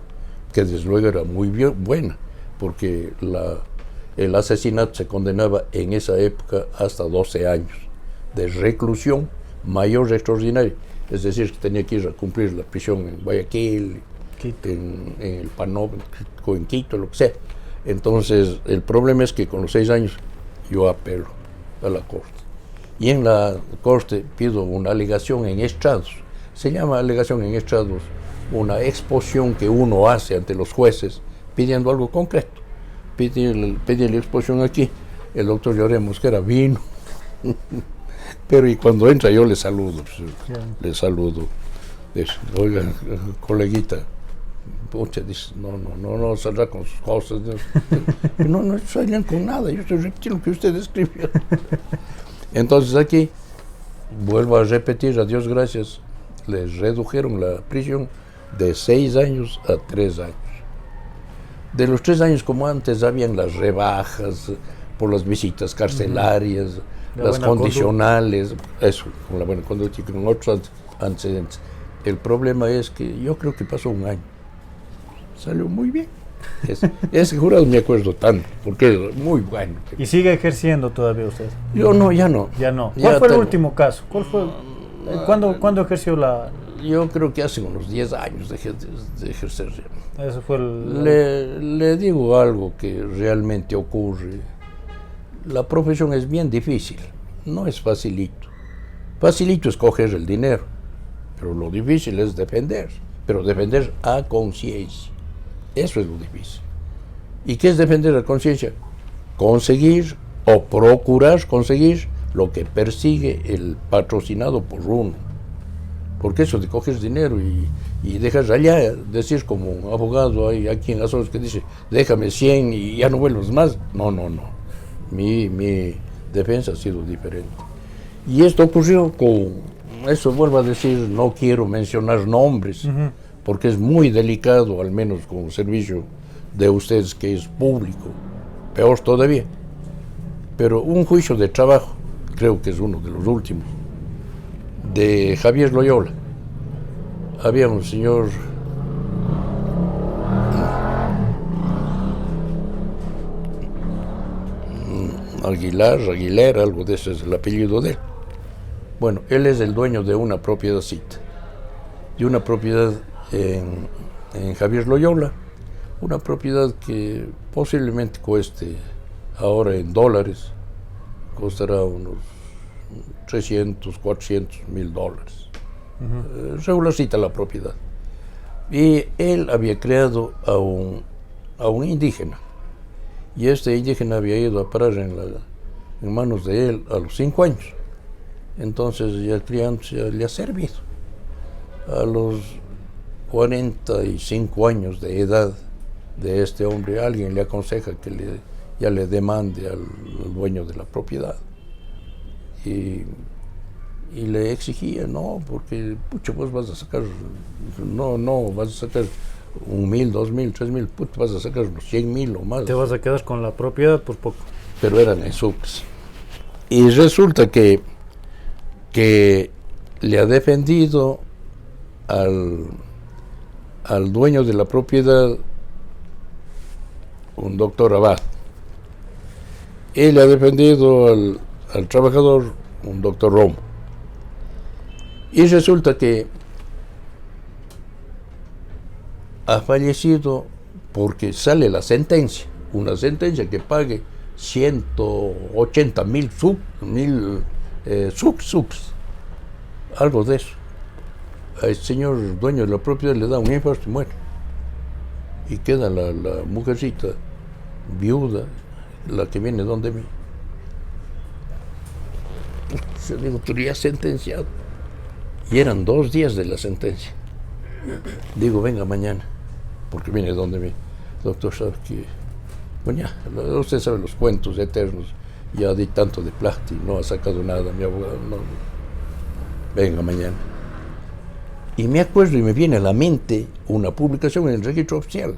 B: que desde luego era muy buena, porque el asesinato se condenaba en esa época hasta 12 años de reclusión mayor extraordinaria, es decir, que tenía que ir a cumplir la prisión en Guayaquil, en el Panóvano, en Quito, lo que sea. Entonces, el problema es que con los 6 años yo apelo a la Corte. Y en la Corte pido una alegación en estrados. Se llama alegación en estrados una exposición que uno hace ante los jueces pidiendo algo concreto. Pedí la exposición aquí. El doctor Lloré Mosquera vino. Pero y cuando entra yo le saludo. Le saludo. Oiga, coleguita, Pucha, dice, no saldrá con sus cosas. No salían con nada, yo estoy repitiendo lo que usted escribió. Entonces aquí, vuelvo a repetir, a Dios gracias, les redujeron la prisión de 6 años a 3 años. De los 3 años, como antes, habían las rebajas por las visitas carcelarias, las condicionales, eso, con la buena conducta y con otros antecedentes. El problema es que yo creo que pasó 1 año. Salió muy bien. Ese jurado me acuerdo tanto, porque es muy bueno.
C: ¿Y sigue ejerciendo todavía usted?
B: Yo no, ya no.
C: Ya no. ¿Cuál fue el último caso? ¿Cuándo ejerció la...?
B: Yo creo que hace unos 10 años dejé de ejercer.
C: Eso fue
B: Le digo algo que realmente ocurre. La profesión es bien difícil, no es facilito. Facilito es coger el dinero, pero lo difícil es defender, pero defender a conciencia. Eso es lo difícil. ¿Y qué es defender a conciencia? Conseguir o procurar conseguir lo que persigue el patrocinado por uno. Porque eso de coger dinero y dejas allá, decir como abogado hay aquí en Azores que dice, déjame 100 y ya no vuelvas más. No. Mi defensa ha sido diferente. Y esto ocurrió con, eso vuelvo a decir, no quiero mencionar nombres, porque es muy delicado, al menos con el servicio de ustedes que es público, peor todavía. Pero un juicio de trabajo, creo que es uno de los últimos, de Javier Loyola. Había un señor Aguilera, algo de eso es el apellido de él. Bueno, él es el dueño de una propiedadcita, de una propiedad en Javier Loyola, una propiedad que posiblemente cueste ahora en dólares, costará unos 300, 400 mil dólares. Regularcita la propiedad. Y él había creado a un indígena. Y este indígena había ido a parar en manos de él a los 5 años. Entonces ya el criante ya le ha servido. A los 45 años de edad de este hombre, alguien le aconseja que ya le demande al dueño de la propiedad. Y le exigía, no, porque pucha, vos vas a sacar, no, vas a sacar 1,000, 2,000, 3,000, pucha, vas a sacar unos 100,000 o más.
C: Te vas a quedar con la propiedad por poco.
B: Pero eran en sucres. Y resulta que le ha defendido al dueño de la propiedad un doctor Abad. Él le ha defendido al trabajador un doctor Romo. Y resulta que ha fallecido porque sale la sentencia, una sentencia que pague 180,000 sucs, algo de eso. Al señor dueño de la propiedad le da un infarto y muere. Y queda la mujercita viuda, la que viene donde mí. Yo digo, tú ya has sentenciado. Y eran 2 días de la sentencia. Digo, venga mañana, porque viene donde mí. Doctor, sabe que, bueno, ya, usted sabe los cuentos eternos, ya di tanto de plata y no ha sacado nada, mi abogado, no. Venga mañana. Y me acuerdo y me viene a la mente una publicación en el registro oficial.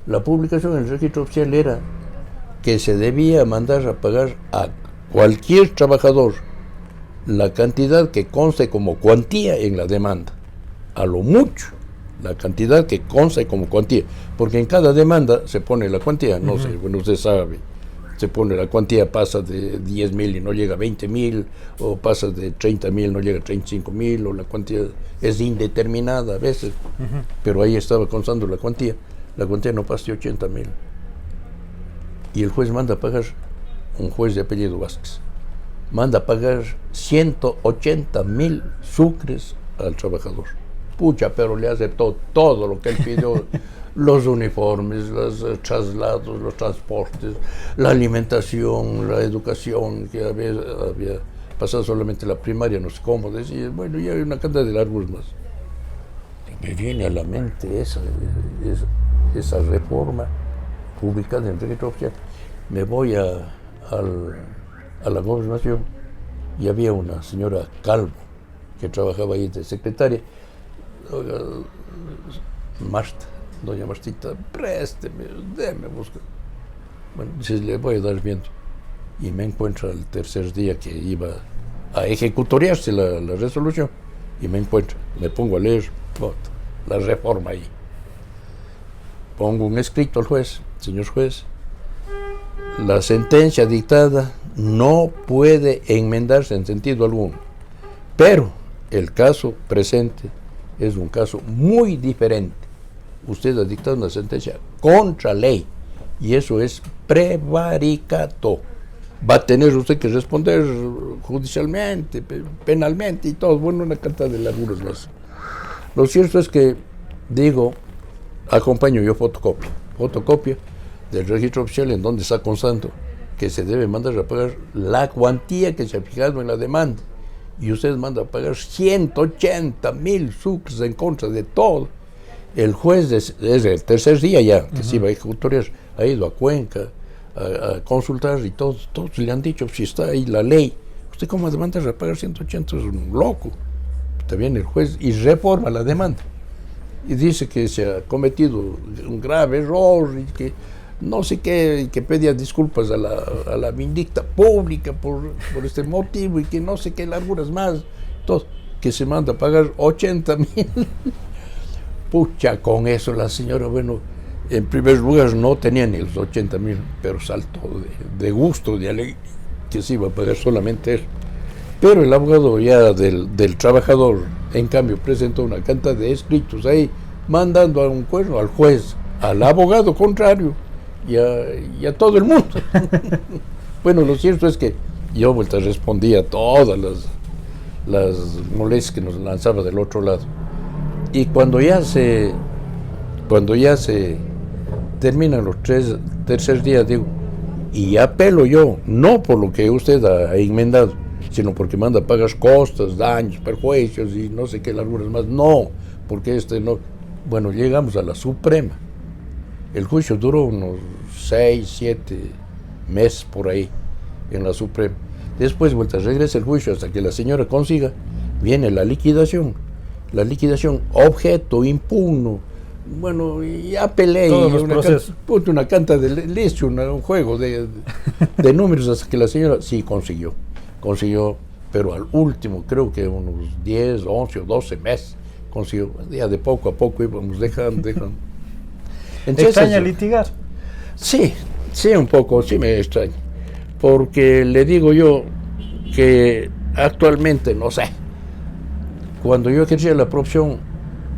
B: La publicación en el registro oficial era que se debía mandar a pagar a cualquier trabajador la cantidad que conste como cuantía en la demanda, a lo mucho, la cantidad que conste como cuantía, porque en cada demanda se pone la cuantía, no sé, bueno, usted sabe, se pone la cuantía, pasa de 10,000 y no llega a 20,000, o pasa de 30,000 no llega a 35,000, o la cuantía es indeterminada a veces, pero ahí estaba constando la cuantía no pasa de 80,000. Y el juez manda a pagar, un juez de apellido Vázquez, manda a pagar 180,000 sucres al trabajador. Pucha, pero le aceptó todo lo que él pidió, los uniformes, los traslados, los transportes, la alimentación, la educación, que había pasado solamente la primaria, no sé cómo decir, bueno, y hay una cantidad de largos más. me viene a la mente esa reforma publicada en el registro oficial. Me voy a la gobernación y había una señora Calvo que trabajaba ahí de secretaria. Marta, doña Martita, présteme, déme buscar. Bueno, dice, le voy a dar viento. Y me encuentra el tercer día que iba a ejecutoriarse la resolución. Y me encuentra, me pongo a leer la reforma ahí. Pongo un escrito al juez, señor juez, la sentencia dictada no puede enmendarse en sentido alguno, pero el caso presente es un caso muy diferente. Usted ha dictado una sentencia contra ley y eso es prevaricato. Va a tener usted que responder judicialmente, penalmente y todo. Bueno, una cantidad de larguras más. Lo cierto es que, digo, acompaño yo fotocopia del registro oficial en donde está constando que se debe mandar a pagar la cuantía que se ha fijado en la demanda. Y usted manda a pagar 180,000 sucres en contra de todo. El juez, desde el tercer día ya, que se iba a ejecutoriar, ha ido a Cuenca a consultar y todos le han dicho, si está ahí la ley, ¿usted cómo demanda a pagar 180? Es un loco. También el juez y reforma la demanda. Y dice que se ha cometido un grave error y que no sé qué, y que pedía disculpas a la vindicta pública por este motivo y que no sé qué larguras más. Todo, que se manda a pagar 80,000. Pucha, con eso la señora, bueno, en primer lugar no tenía ni los 80,000, pero saltó de gusto, de alegría, que se iba a pagar solamente eso. Pero el abogado ya del trabajador, en cambio, presentó una cantidad de escritos ahí, mandando a un cuerno al juez, al abogado contrario y a todo el mundo. Bueno, lo cierto es que yo respondía a todas las molestias que nos lanzaba del otro lado. Y cuando ya se terminan los tercer día, digo, y apelo yo, no por lo que usted ha enmendado, sino porque manda a pagar costas, daños, perjuicios y no sé qué larguras más, no, porque no. Bueno, llegamos a la Suprema. El juicio duró unos 6, 7 meses por ahí en la Suprema. Después regresa el juicio hasta que la señora consiga, viene la liquidación. La liquidación, objeto, impugno, bueno, ya peleé, una canta de listo, un juego de números hasta que la señora sí consiguió, pero al último, creo que unos 10, 11 o 12 meses consiguió, ya de poco a poco íbamos dejando.
C: Entonces, ¿extraña litigar?
B: Sí, un poco, sí me extraña, porque le digo yo que actualmente, no sé, cuando yo ejercía la profesión,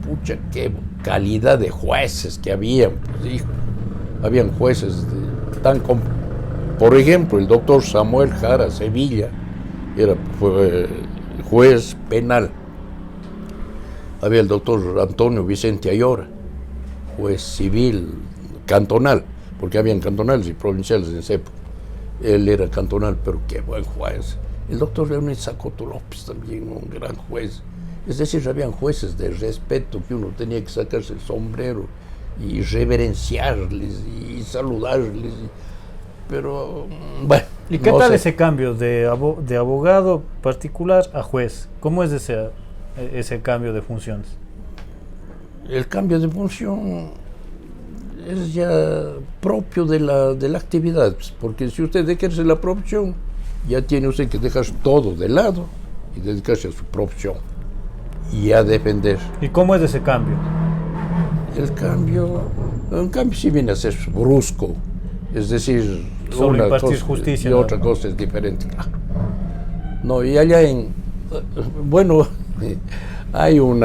B: pucha, qué calidad de jueces que había, pues, hijo. Habían jueces por ejemplo, el doctor Samuel Jara Sevilla fue juez penal. Había el doctor Antonio Vicente Ayora, juez civil cantonal, porque habían cantonales y provinciales en esa época. Él era cantonal, pero qué buen juez. El doctor Leonel Sacoto López también, un gran juez. Es decir, habían jueces de respeto que uno tenía que sacarse el sombrero y reverenciarles y saludarles. Pero, bueno.
C: ¿Y qué tal ese cambio de abogado particular a juez? ¿Cómo es ese cambio de funciones?
B: El cambio de función es ya propio de la actividad, porque si usted ejerce la profesión, ya tiene usted que dejar todo de lado y dedicarse a su profesión y a defender.
C: ¿Y cómo es ese cambio?
B: Un cambio sí viene a ser brusco, es decir,
C: solo impartir justicia.
B: Y otra cosa es diferente, claro. No, y allá bueno, hay un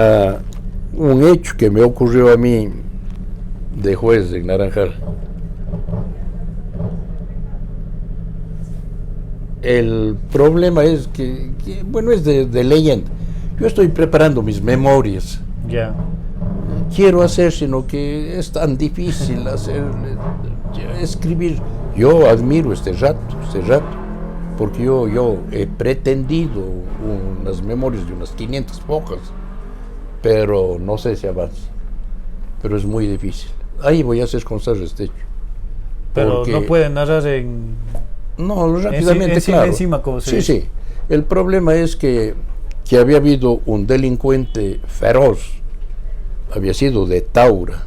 B: hecho que me ocurrió a mí de juez en Naranjal. El problema es que bueno, es de leyenda. Yo estoy preparando mis memorias.
C: Ya.
B: Quiero hacer, sino que es tan difícil escribir. Yo admiro este rato, porque yo he pretendido unas memorias de unas 500 hojas pero no sé si avanza. Pero es muy difícil. Ahí voy a hacer constar este hecho.
C: Pero
B: Porque
C: no puede narrar en...
B: No, rápidamente,
C: encima,
B: claro.
C: encima, como se
B: Sí,
C: dice.
B: sí. El problema es que había habido un delincuente feroz. Había sido de Taura.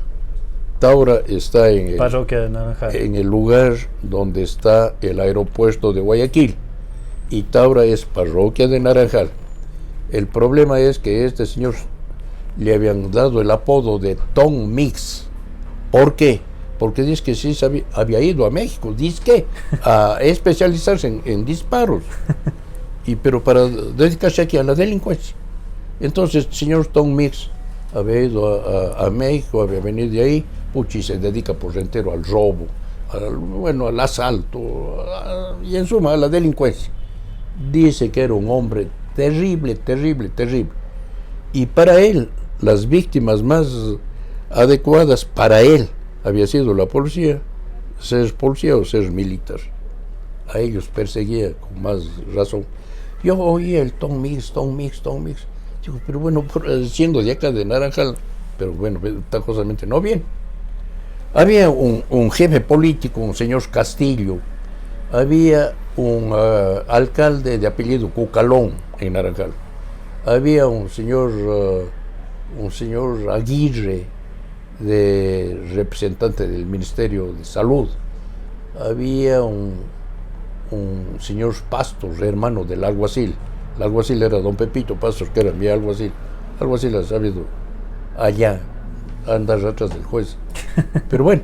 B: Taura está
C: Parroquia de Naranjal.
B: en el lugar donde está el aeropuerto de Guayaquil. Y Taura es parroquia de Naranjal. El problema es que este señor le habían dado el apodo de Tom Mix. ¿Por qué? Porque dice que sí había ido a México, dice que a especializarse en disparos, pero para dedicarse aquí a la delincuencia. Entonces el señor Tom Mix había ido a México, había venido de ahí, y se dedica por entero al robo, al asalto, y en suma a la delincuencia. Dice que era un hombre terrible, terrible, terrible. Y para él, las víctimas más adecuadas para él había sido la policía, ser policía o ser militar. A ellos perseguía con más razón. Yo oía el Tom Mix. Digo, pero bueno, siendo de acá de Naranjal, pero bueno, tal cosa no bien. Había un jefe político, un señor Castillo, había un alcalde de apellido Cucalón en Naranjal, había un señor Aguirre, representante del Ministerio de Salud, había un señor Pastos, hermano del alguacil. El alguacil era don Pepito Pastos, que era mi alguacil. El alguacil ha sabido allá andar atrás del juez. Pero bueno,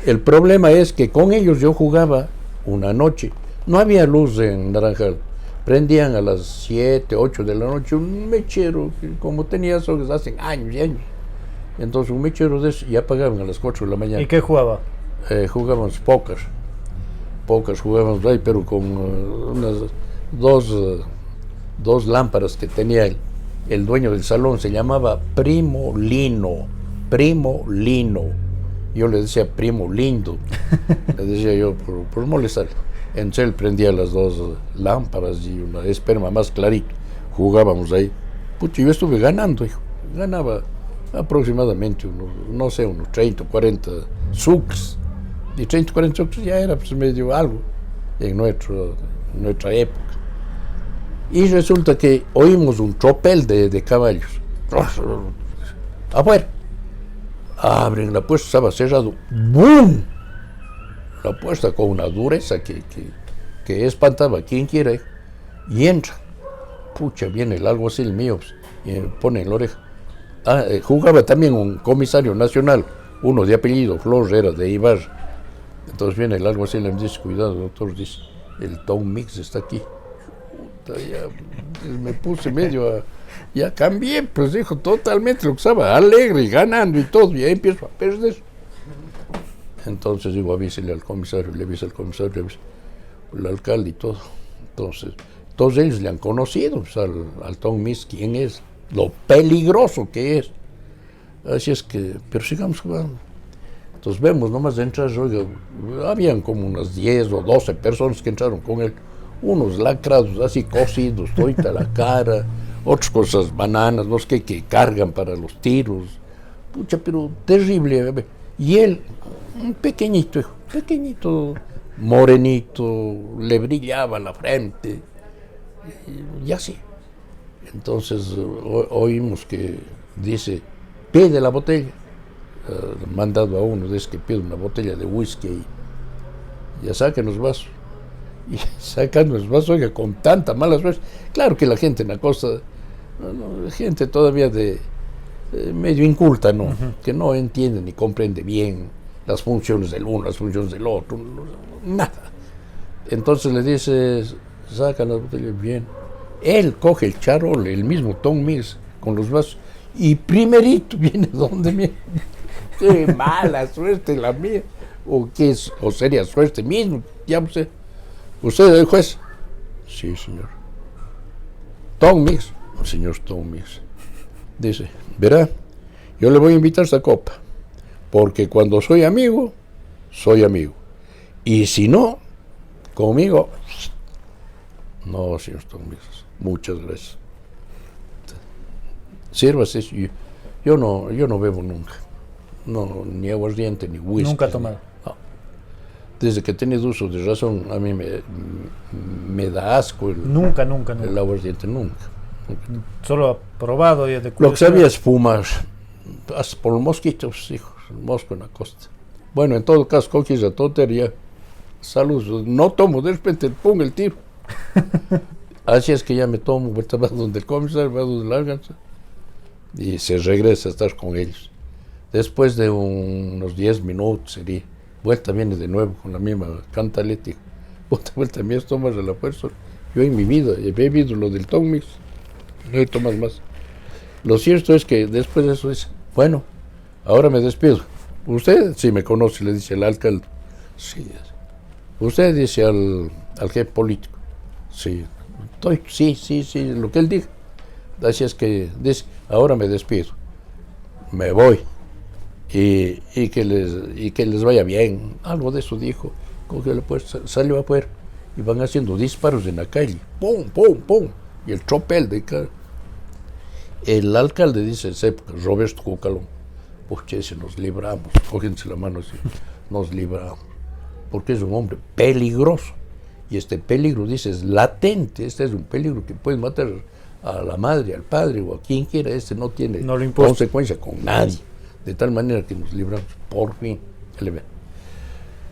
B: el problema es que con ellos yo jugaba una noche. No había luz en Naranjal. Prendían a las 7, 8 de la noche un mechero, que como tenía eso hace años y años. Entonces un mechero de eso, y apagaban a las 4 de la mañana.
C: ¿Y qué jugaba?
B: Jugábamos póker. Jugábamos ahí, pero con unas dos lámparas que tenía el dueño del salón. Se llamaba Primo Lino. Yo le decía Primo Lindo. Le decía yo por molestar. Entonces él prendía las dos lámparas y una esperma más clarito. Jugábamos ahí. Pucho, yo estuve ganando, hijo. Ganaba aproximadamente unos 30 o 40 sucres. Y 30 o 40 sucres ya era pues medio algo en nuestra época. Y resulta que oímos un tropel de caballos. Afuera. Abren la puerta, estaba cerrado. ¡Bum! La puerta con una dureza que espantaba a quien quiera. Y entra. Pucha, viene el alguacil mío pues, y me pone en la oreja. Jugaba también un comisario nacional, uno de apellido Flor, era de Ibarra. Entonces viene el alguacil y me dice, cuidado, doctor, dice, el Tom Mix está aquí. Ya me puse medio ya cambié, pues dijo, totalmente lo que estaba alegre y ganando y todo, y ahí empiezo a perder. Entonces digo, avísele al comisario, le avisa al comisario, le avisa al alcalde y todo. Entonces, todos ellos le han conocido pues, al Tom Mix, quién es, lo peligroso que es. Así es que, pero sigamos jugando. Entonces vemos, nomás entrar, oiga, habían como unas 10 o 12 personas que entraron con él, unos lacrados así cosidos, toda la cara, otras cosas, bananas, no sé qué, que cargan para los tiros. Pucha, pero terrible. Y él, un pequeñito, morenito, le brillaba la frente, y así. Entonces oímos que dice, pide la botella. Mandado a uno, dice que pide una botella de whisky y ya sacan los vasos. Y sacan los vasos, oiga, con tanta mala suerte. Claro que la gente en la costa, gente todavía medio inculta, ¿no? Que no entiende ni comprende bien las funciones del uno, las funciones del otro, nada. Entonces le dice, sacan las botellas, bien. Él coge el charol, el mismo Tom Mix, con los vasos, y primerito viene donde me... Qué mala suerte la mía, o sería suerte mismo, ya no sé. ¿Usted es el juez? Sí, señor. Tom Mix, señor Tom Mix. Dice, verá, yo le voy a invitar a esta copa, porque cuando soy amigo, y si no, conmigo, no, señor Tom Mix, muchas gracias. sírvase. Yo no bebo nunca. No, ni aguardiente, ni whisky.
C: Nunca ha tomado.
B: No. Desde que he tenido uso de razón, a mí me da asco
C: Nunca.
B: el aguardiente, nunca.
C: Solo ha probado y de
B: Lo que
C: curiosidad.
B: sabía es fumar, hasta por los mosquitos, hijos, el mosco en la costa. Bueno, en todo caso, cogí esa tontería. Salud, no tomo, de repente pongo el tiro. Así es que ya me tomo, vuelta va donde el comisario, va donde la alcanza, y se regresa a estar con ellos. Después de unos 10 minutos sería, vuelta viene de nuevo con la misma cantaleta. Vuelta mi estómago a la fuerza. Yo en mi vida he bebido lo del Tom Mix, no he tomado más. Lo cierto es que después de eso dice, bueno, ahora me despido. Usted sí me conoce, le dice el alcalde. Sí. Usted dice al jefe político. Sí. Sí, lo que él diga. Así es que dice, ahora me despido. Me voy. Y que les vaya bien. Algo de eso dijo. Cogió la puerta, salió afuera. Y van haciendo disparos en la calle. ¡Pum, pum, pum! Y el tropel de cara. El alcalde dice, Roberto Cucalón, pues che, se nos libramos. Cógense la mano así. Nos libramos. Porque es un hombre peligroso. Y este peligro, dice, es latente. Este es un peligro que puede matar a la madre, al padre o a quien quiera. Este no tiene consecuencia con nadie. De tal manera que nos libramos, por fin.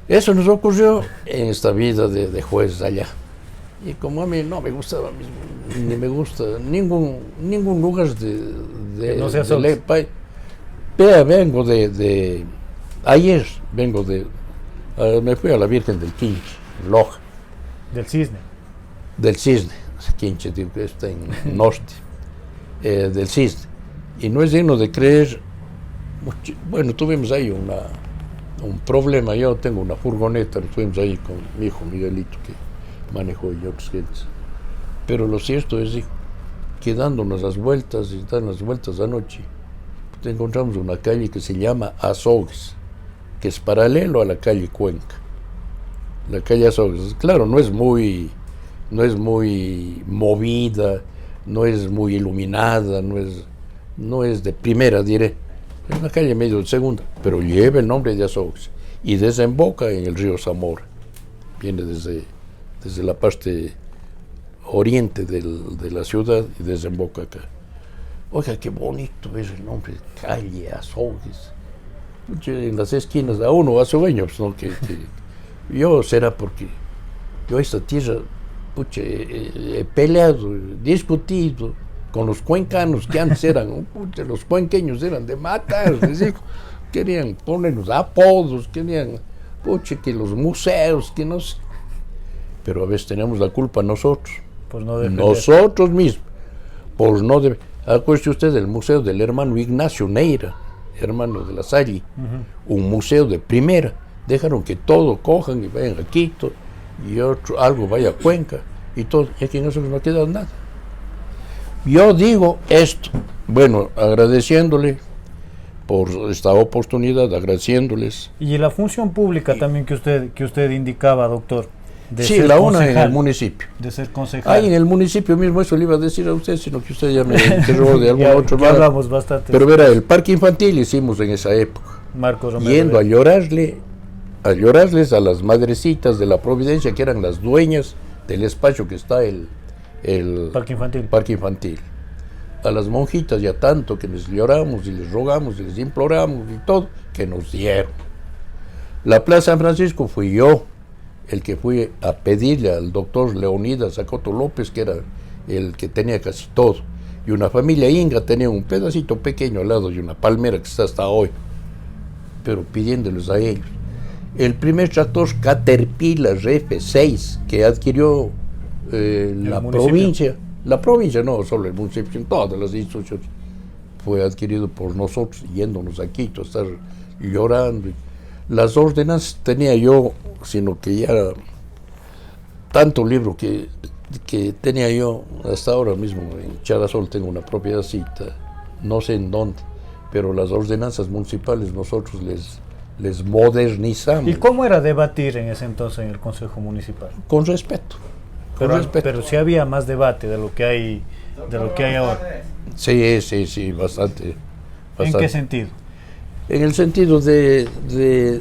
B: Eso nos ocurrió en esta vida de juez allá. Y como a mí no me gustaba, ni me gusta ningún lugar de
C: no sea
B: vengo ayer vengo me fui a la Virgen del Quinche, en Loja. Del Cisne, Quinche, digo que está en norte, del Cisne. Y no es digno de creer, bueno, tuvimos ahí un problema. Yo tengo una furgoneta, nos fuimos ahí con mi hijo Miguelito, que manejó y otros gentes. Pero lo cierto es que dándonos las vueltas anoche, encontramos una calle que se llama Azogues, que es paralelo a la calle Cuenca. La calle Azogues, claro, no es muy movida, no es muy iluminada, no es de primera, diré. Es una calle medio de segunda, pero lleva el nombre de Azogues y desemboca en el río Zamora. Viene desde la parte oriente de la ciudad y desemboca acá. Oiga, qué bonito es el nombre, calle Azogues. En las esquinas a uno azogueños, ¿no? Yo será porque yo esta tierra he peleado, discutido con los cuencanos que antes eran, los cuenqueños eran de matar, querían ponernos apodos, querían que los museos, que no sé. Pero a veces tenemos la culpa nosotros, nosotros mismos, por no defender. Acuérdese usted del museo del hermano Ignacio Neira, hermano de la Salle, un museo de primera. Dejaron que todo cojan y vayan a Quito y algo vaya a Cuenca y todo, y aquí en eso no queda nada. Yo digo esto, bueno, agradeciéndole por esta oportunidad, agradeciéndoles.
C: Y la función pública también que usted indicaba, doctor.
B: Sí, la una en el municipio.
C: De ser concejal.
B: Ahí en el municipio mismo, eso le iba a decir a usted, sino que usted ya me enterró de algún otro
C: lado. Hablamos bastante.
B: Pero verá, el parque infantil hicimos en esa época.
C: Marcos Romero.
B: Yendo a llorarles a las madrecitas de la Providencia, que eran las dueñas del espacio que está el parque infantil. A las monjitas ya tanto que les lloramos y les rogamos y les imploramos y todo, que nos dieron. La Plaza San Francisco fui yo el que fui a pedirle al doctor Leonidas Acoto López, que era el que tenía casi todo, y una familia inga tenía un pedacito pequeño al lado de una palmera que está hasta hoy, pero pidiéndoles a ellos. El primer tractor Caterpillar F6 que adquirió la provincia, no solo el municipio, en todas las instituciones, fue adquirido por nosotros, yéndonos a Quito, estar llorando. Las ordenanzas tenía yo, sino que ya tanto libro que tenía yo hasta ahora mismo. En Charasol tengo una propiedadcita, no sé en dónde, pero las ordenanzas municipales nosotros les modernizamos.
C: ¿Y cómo era debatir en ese entonces en el Consejo Municipal?
B: Con respeto.
C: Pero sí había más debate de lo que hay de lo que hay ahora.
B: Sí, bastante.
C: ¿En qué sentido?
B: En el sentido de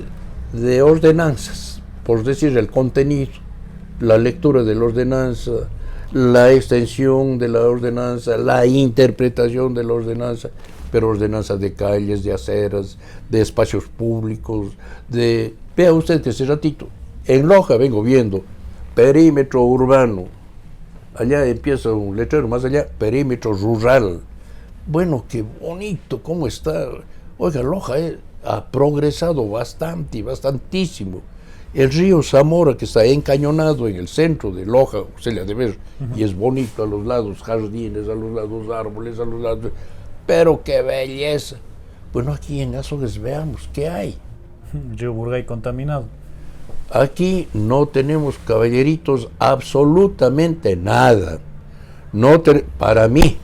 B: ordenanzas, por decir el contenido, la lectura de la ordenanza, la extensión de la ordenanza, la interpretación de la ordenanza, pero ordenanza de calles, de aceras, de espacios públicos, vea usted que ese ratito, en Loja vengo viendo, perímetro urbano, allá empieza un letrero más allá, perímetro rural. Bueno, qué bonito, cómo está. Oiga, Loja ha progresado bastante, bastantísimo. El río Zamora, que está encañonado en el centro de Loja, se le ha de ver, y es bonito a los lados, jardines, a los lados árboles, a los lados, pero qué belleza. Bueno, aquí en Azogues veamos qué hay.
C: Río Burgay contaminado.
B: Aquí no tenemos, caballeritos, absolutamente nada. Para mí,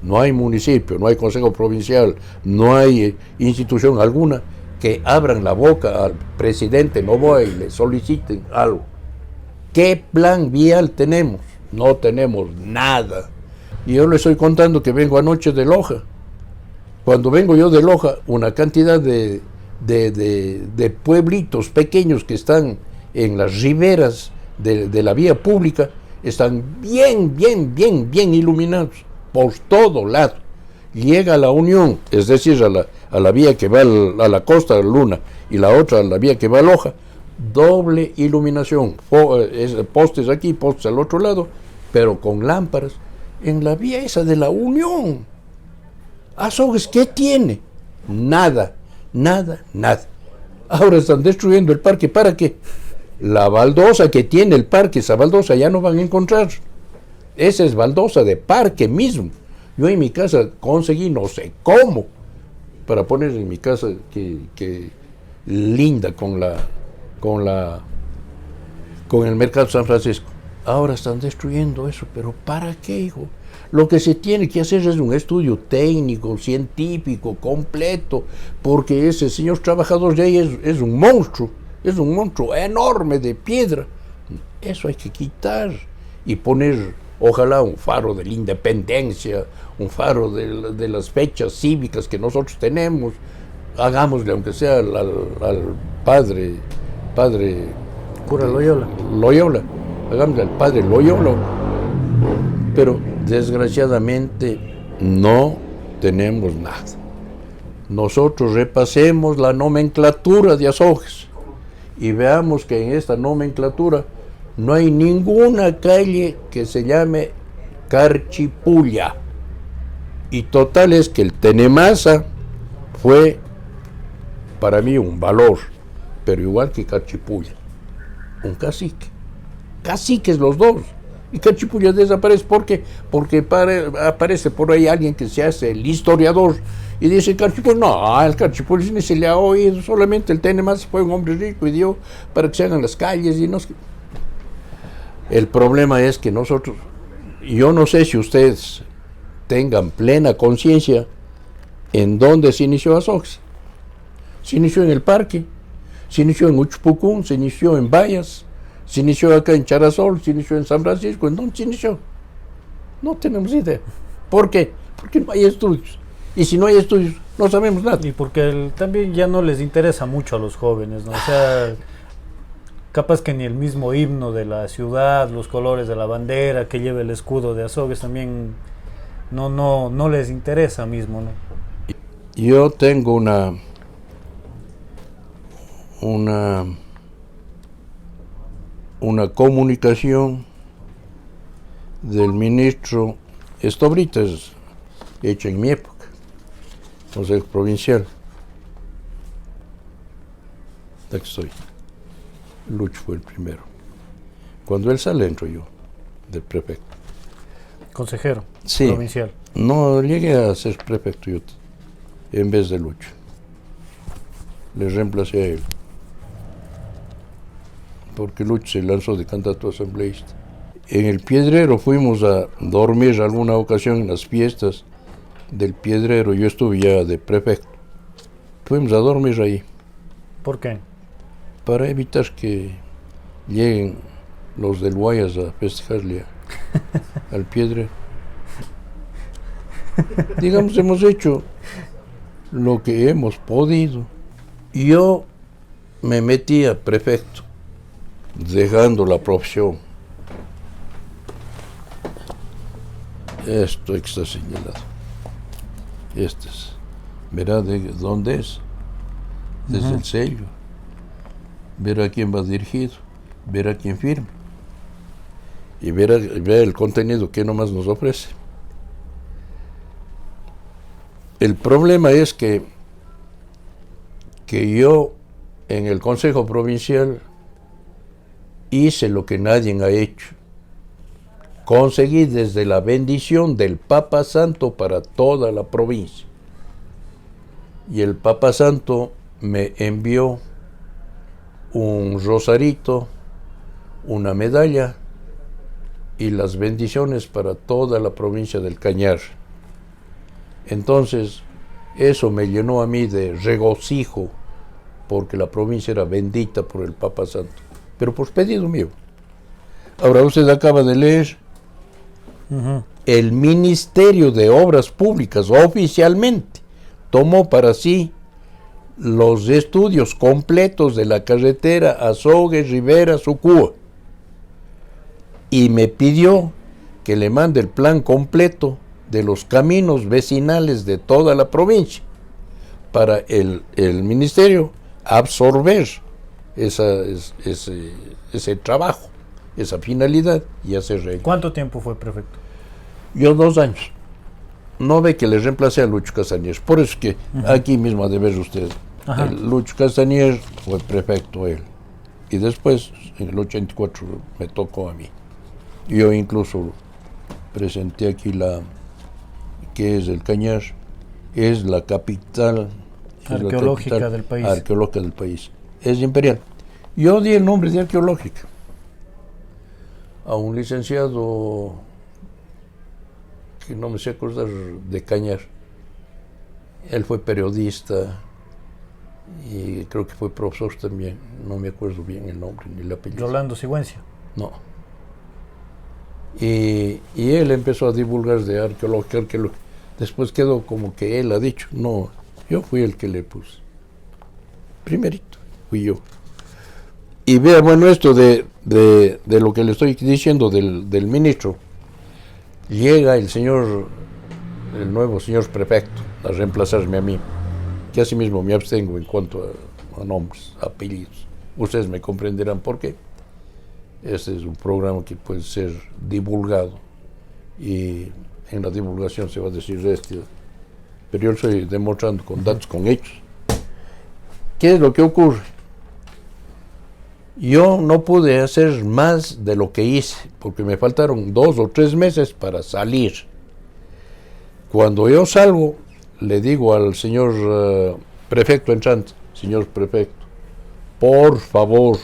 B: no hay municipio, no hay consejo provincial, no hay institución alguna que abran la boca al presidente Noboa y le soliciten algo. ¿Qué plan vial tenemos? No tenemos nada. Y yo le estoy contando que vengo anoche de Loja. Cuando vengo yo de Loja, una cantidad de pueblitos pequeños que están en las riberas de la vía pública, están bien iluminados por todo lado. Llega a la unión, es decir, a la vía que va a la costa de Luna, y la otra a la vía que va a Loja, doble iluminación, postes aquí, postes al otro lado, pero con lámparas, en la vía esa de la unión. Azogues, ¿qué tiene? Nada. Ahora están destruyendo el parque, ¿para qué? La baldosa que tiene el parque, esa baldosa ya no van a encontrar. Esa es baldosa de parque mismo. Yo en mi casa conseguí no sé cómo para poner en mi casa que linda con el mercado San Francisco. Ahora están destruyendo eso, pero ¿para qué, hijo? Lo que se tiene que hacer es un estudio técnico, científico, completo, porque ese señor trabajador de ahí es un monstruo enorme de piedra. Eso hay que quitar y poner, ojalá, un faro de la independencia, un faro de las fechas cívicas que nosotros tenemos. Hagámosle, aunque sea al padre
C: Cura Loyola.
B: Hagámosle al padre Loyola. Pero desgraciadamente no tenemos nada. Nosotros repasemos la nomenclatura de Azogues y veamos que en esta nomenclatura no hay ninguna calle que se llame Carchipulla. Y total es que el Tenemasa fue para mí un valor, pero igual que Carchipulla, un cacique. Caciques los dos. Y Carchipulla desaparece. ¿Por qué? Porque aparece por ahí alguien que se hace el historiador y dice Carchipulla. No, el Carchipulla ni se le ha oído, solamente el Tenemasa fue un hombre rico y dio para que se hagan las calles y no sé. El problema es que nosotros, yo no sé si ustedes tengan plena conciencia en dónde se inició Azogues. Se inició en el parque, se inició en Uchupucún, se inició en Bayas, se inició acá en Charasol, se inició en San Francisco. ¿En dónde se inició? No tenemos idea. ¿Por qué? Porque no hay estudios. Y si no hay estudios, no sabemos nada.
C: Y porque también ya no les interesa mucho a los jóvenes, ¿no? O sea, capaz que ni el mismo himno de la ciudad, los colores de la bandera que lleva el escudo de Azogues también no les interesa mismo, ¿no?
B: Yo tengo una comunicación del ministro, esto ahorita es hecho en mi época, Consejo Provincial. Aquí estoy. Lucho fue el primero. Cuando él sale, entro yo, del prefecto.
C: Consejero
B: Sí.
C: provincial.
B: No llegué a ser prefecto yo, en vez de Lucho. Le reemplacé a él. Porque Lucho se lanzó de candidato asambleísta. En el Piedrero fuimos a dormir alguna ocasión en las fiestas del Piedrero. Yo estuve ya de prefecto. Fuimos a dormir ahí.
C: ¿Por qué?
B: Para evitar que lleguen los del Guayas a festejarle al Piedra. Digamos, hemos hecho lo que hemos podido. Yo me metí a prefecto, dejando la profesión. Esto que está señalado. Este es. Verá de dónde es. Desde el sello. Verá quién va dirigido. Verá quién firma. Y verá el contenido que nomás nos ofrece. El problema es que yo en el Consejo Provincial hice lo que nadie ha hecho. Conseguí desde la bendición del Papa Santo para toda la provincia. Y el Papa Santo me envió un rosarito, una medalla y las bendiciones para toda la provincia del Cañar. Entonces, eso me llenó a mí de regocijo, porque la provincia era bendita por el Papa Santo, pero por pedido mío. Ahora usted acaba de leer, el Ministerio de Obras Públicas oficialmente tomó para sí los estudios completos de la carretera Azogue, Rivera, Sucúa, y me pidió que le mande el plan completo de los caminos vecinales de toda la provincia para el ministerio absorber ese trabajo, esa finalidad y hacer regla.
C: ¿Cuánto tiempo fue prefecto?
B: Yo 2 años. No ve que le reemplacé a Lucho Castañer. Por eso que aquí mismo ha de ver usted. Lucho Castañer fue prefecto él. Y después, en el 84, me tocó a mí. Yo incluso presenté aquí que es el Cañar, es la capital
C: arqueológica del país.
B: Arqueológica del país. Es imperial. Yo di el nombre de arqueológica a un licenciado que no me sé acordar de Cañar. Él fue periodista y creo que fue profesor también. No me acuerdo bien el nombre ni el apellido.
C: Rolando Sigüenza.
B: No. Y él empezó a divulgar de arqueología. Después quedó como que él ha dicho. No, yo fui el que le puse. Primerito, fui yo. Y vea, bueno, esto de lo que le estoy diciendo del ministro. Llega el nuevo señor prefecto a reemplazarme a mí, que así mismo me abstengo en cuanto a nombres, apellidos. Ustedes me comprenderán por qué. Este es un programa que puede ser divulgado y en la divulgación se va a decir esto, pero yo lo estoy demostrando con datos, con hechos. ¿Qué es lo que ocurre? Yo no pude hacer más de lo que hice, porque me faltaron 2 o 3 meses para salir. Cuando yo salgo, le digo al señor prefecto entrante, señor prefecto, por favor,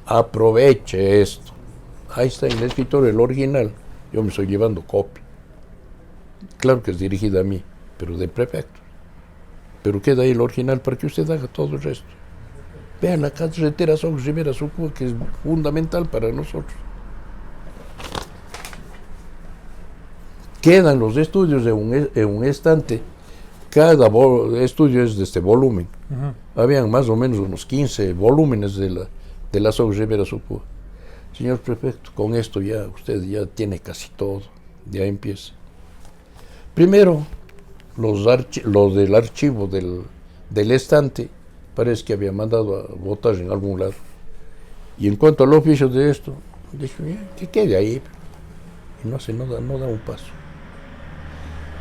B: aproveche esto. Ahí está en el escritorio el original, yo me estoy llevando copia. Claro que es dirigida a mí, pero de prefecto. Pero queda ahí el original para que usted haga todo el resto. Vean la carretera Azogue, Rivera, Sucúa, que es fundamental para nosotros. Quedan los estudios en un estante. Cada estudio es de este volumen. Habían más o menos unos 15 volúmenes de la Azogue, Rivera, Sucúa. Señor prefecto, con esto ya usted ya tiene casi todo. Ya empieza. Primero, los del archivo del estante, parece que había mandado a votar en algún lado. Y en cuanto al oficio de esto, dije, que quede ahí. Y no da un paso.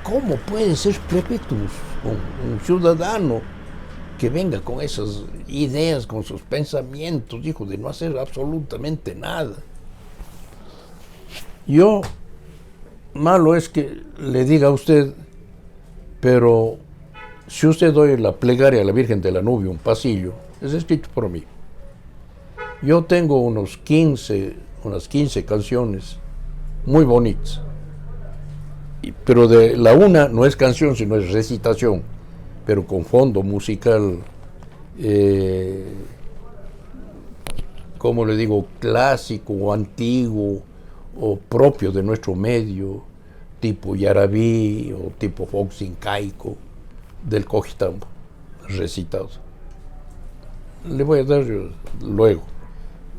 B: ¿Cómo puede ser prefecto un ciudadano que venga con esas ideas, con sus pensamientos, hijo, de no hacer absolutamente nada? Yo, malo es que le diga a usted, pero si usted oye la plegaria a la Virgen de la Nube, un pasillo, es escrito por mí. Yo tengo unas 15 canciones muy bonitas, pero de la una no es canción, sino es recitación, pero con fondo musical, como le digo, clásico o antiguo, o propio de nuestro medio, tipo Yarabí o tipo Fox incaico, del Cojitambo, recitado. Le voy a dar luego,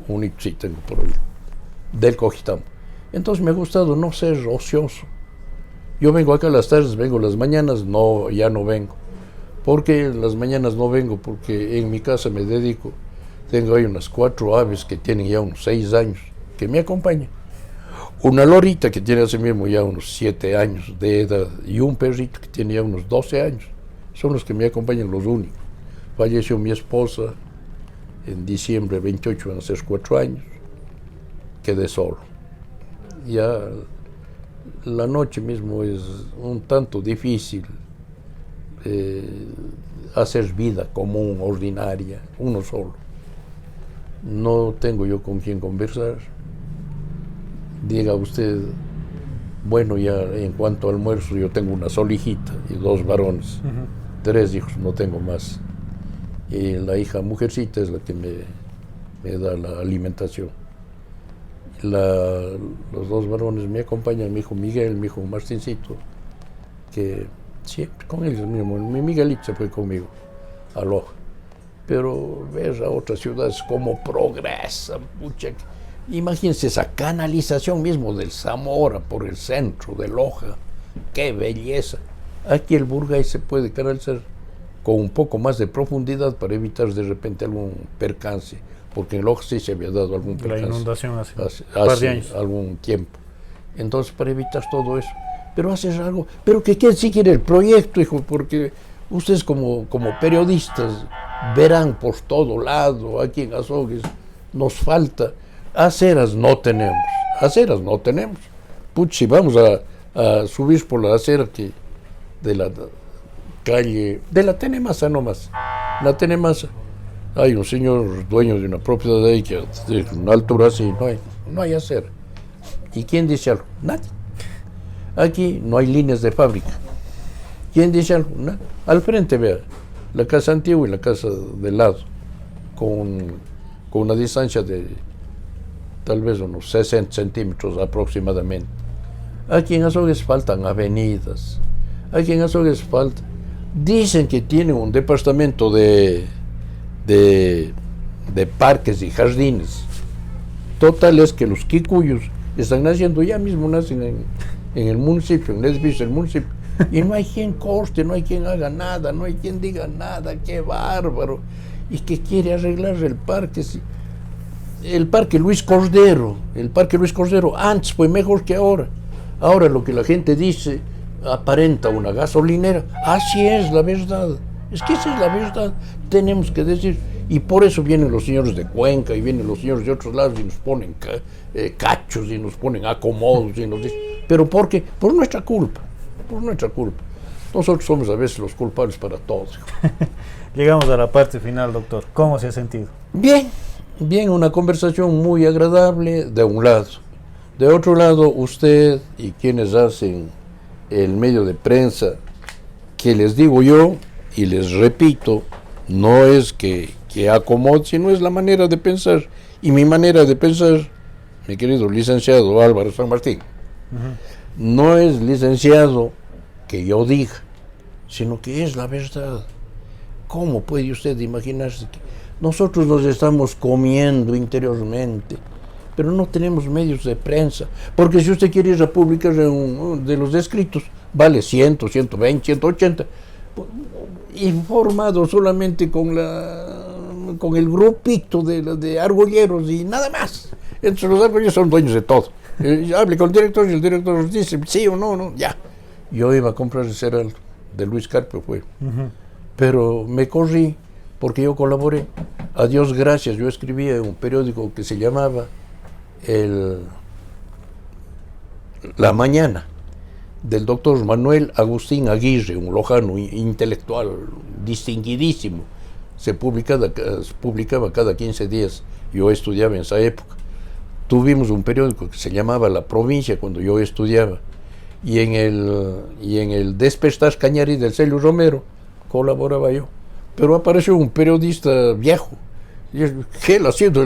B: un sí tengo por ahí, del Cojitambo. Entonces me ha gustado no ser ocioso. Yo vengo acá a las tardes, vengo las mañanas, no, ya no vengo. Porque las mañanas no vengo, porque en mi casa me dedico, tengo ahí unas 4 aves que tienen ya unos 6 años, que me acompañan. Una lorita que tiene así mismo ya unos 7 años de edad, y un perrito que tiene ya unos 12 años. Son los que me acompañan, los únicos. Falleció mi esposa en diciembre 28, van a ser 4 años. Quedé solo. Ya la noche mismo es un tanto difícil hacer vida común, ordinaria, uno solo. No tengo yo con quién conversar. Diga usted, bueno, ya en cuanto a almuerzo, yo tengo una sola hijita y 2 varones, 3 hijos, no tengo más. Y la hija mujercita es la que me da la alimentación. Los 2 varones me acompañan, mi hijo Miguel, mi hijo Martincito, que siempre con ellos mismos. Mi Miguelito se fue conmigo a Loja. Pero ver a otras ciudades cómo progresan, pucha. Imagínense esa canalización mismo del Zamora por el centro de Loja. ¡Qué belleza! Aquí el Burgay se puede canalizar con un poco más de profundidad para evitar de repente algún percance, porque en Loja sí se había dado algún percance.
C: La inundación hace un par de años.
B: Algún tiempo. Entonces, para evitar todo eso. Pero haces algo, pero que quién sí quiere el proyecto, hijo, porque ustedes como periodistas verán por todo lado, aquí en Azogues nos falta. Aceras no tenemos. Puch, si vamos a subir por la acera que de la calle, de la Tenemasa nomás. La Tenemasa, hay un señor dueño de una propiedad de ahí que de una altura así, no hay acera. ¿Y quién dice algo? Nadie. Aquí no hay líneas de fábrica. ¿Quién dice algo? Nada. Al frente, vea, la casa antigua y la casa del lado, con una distancia de tal vez unos 60 centímetros aproximadamente. Aquí en Azogues faltan avenidas. Aquí en Azogues falta. Dicen que tienen un departamento de parques y jardines. Total es que los quicuyos están naciendo, ya mismo nacen en el municipio, en el edificio del municipio. Y no hay quien corte, no hay quien haga nada, no hay quien diga nada, qué bárbaro. Y que quiere arreglar el parque. El parque Luis Cordero antes fue mejor que ahora. Ahora lo que la gente dice aparenta una gasolinera. Así es la verdad. Es que esa es la verdad. Tenemos que decir. Y por eso vienen los señores de Cuenca y vienen los señores de otros lados y nos ponen cachos y nos ponen acomodos y nos dicen. ¿Pero por qué? Por nuestra culpa. Nosotros somos a veces los culpables para todos.
C: Llegamos a la parte final, doctor. ¿Cómo se ha sentido?
B: Bien, una conversación muy agradable de un lado. De otro lado, usted y quienes hacen el medio de prensa, que les digo yo y les repito, no es que acomode, sino es la manera de pensar. Y mi manera de pensar, mi querido licenciado Álvaro San Martín, no es licenciado que yo diga, sino que es la verdad. ¿Cómo puede usted imaginarse que nosotros nos estamos comiendo interiormente, pero no tenemos medios de prensa? Porque si usted quiere ir a publicar de los escritos, vale 100, 120, 180, informado solamente con el grupito de argolleros y nada más. Entonces los argolleros son dueños de todo. Hable con el director y el director dice sí o no, ya. Yo iba a comprar el cereal de Luis Carpio, fue. Pero me corrí porque yo colaboré. A Dios gracias, yo escribía en un periódico que se llamaba La Mañana, del doctor Manuel Agustín Aguirre, un lojano intelectual distinguidísimo. Se publicaba cada 15 días. Yo estudiaba en esa época. Tuvimos un periódico que se llamaba La Provincia cuando yo estudiaba. Y en el Despertar Cañari del Celio Romero colaboraba yo. Pero apareció un periodista viejo. Y él haciendo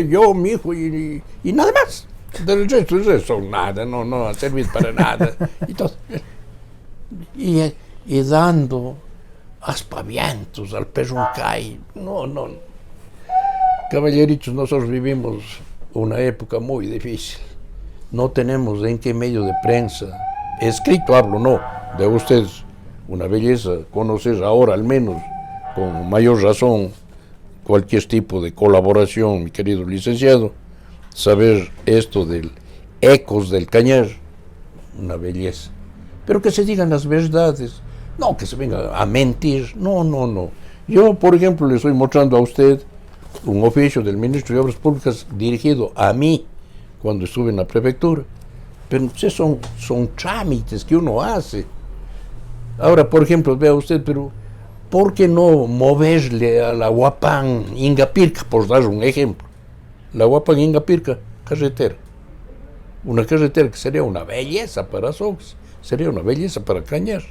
B: yo, mi hijo, y nada más. Del resto son nada, no ha servido para nada. Y dando aspavientos al perruncay. No. Caballeritos, nosotros vivimos una época muy difícil. No tenemos en qué medio de prensa, escrito hablo, no, de ustedes, una belleza conocer ahora al menos, con mayor razón, cualquier tipo de colaboración, mi querido licenciado, saber esto del Ecos del Cañar, una belleza. Pero que se digan las verdades, no que se venga a mentir, no. Yo, por ejemplo, le estoy mostrando a usted un oficio del ministro de Obras Públicas dirigido a mí cuando estuve en la prefectura, pero son trámites que uno hace. Ahora, por ejemplo, vea usted, pero ¿por qué no moverle a la Huapán Ingapirca, por dar un ejemplo? La Huapán Ingapirca, carretera. Una carretera que sería una belleza para Azogues, sería una belleza para Cañar.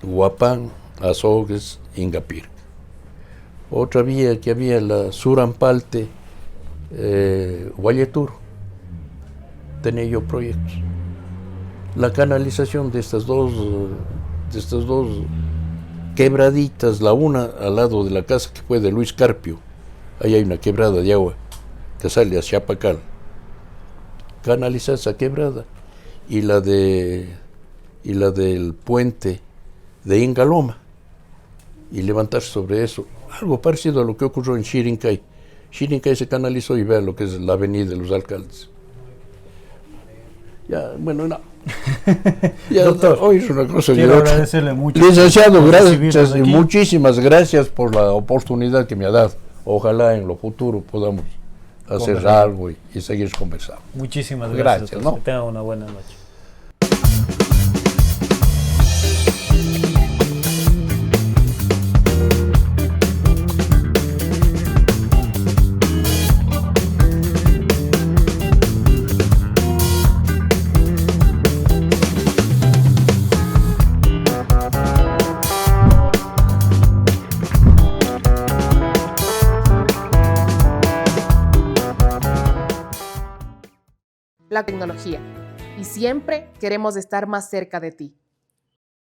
B: Huapán, Azogues, Ingapirca. Otra vía que había, la Surampalte, Guayeturo. Tenía yo proyectos. La canalización de estas dos quebraditas, la una al lado de la casa que fue de Luis Carpio, ahí hay una quebrada de agua que sale hacia Pacal. Canalizar esa quebrada y la del puente de Ingaloma y levantarse sobre eso. Algo parecido a lo que ocurrió en Chirincay. Chirincay se canalizó y vea lo que es la avenida de los alcaldes. Ya, bueno, no. Ya,
C: Doctor,
B: hoy es una cosa
C: quiero
B: de otra.
C: agradecerle mucho.
B: Licenciado,
C: por
B: gracias,
C: recibirnos aquí.
B: muchísimas gracias por la oportunidad que me ha dado. Ojalá en lo futuro podamos hacer
C: Conversar.
B: algo y seguir conversando.
C: Muchísimas gracias.
B: Gracias,
C: doctor.
B: ¿no?
C: Que tenga una buena noche.
A: La tecnología. Y siempre queremos estar más cerca de ti.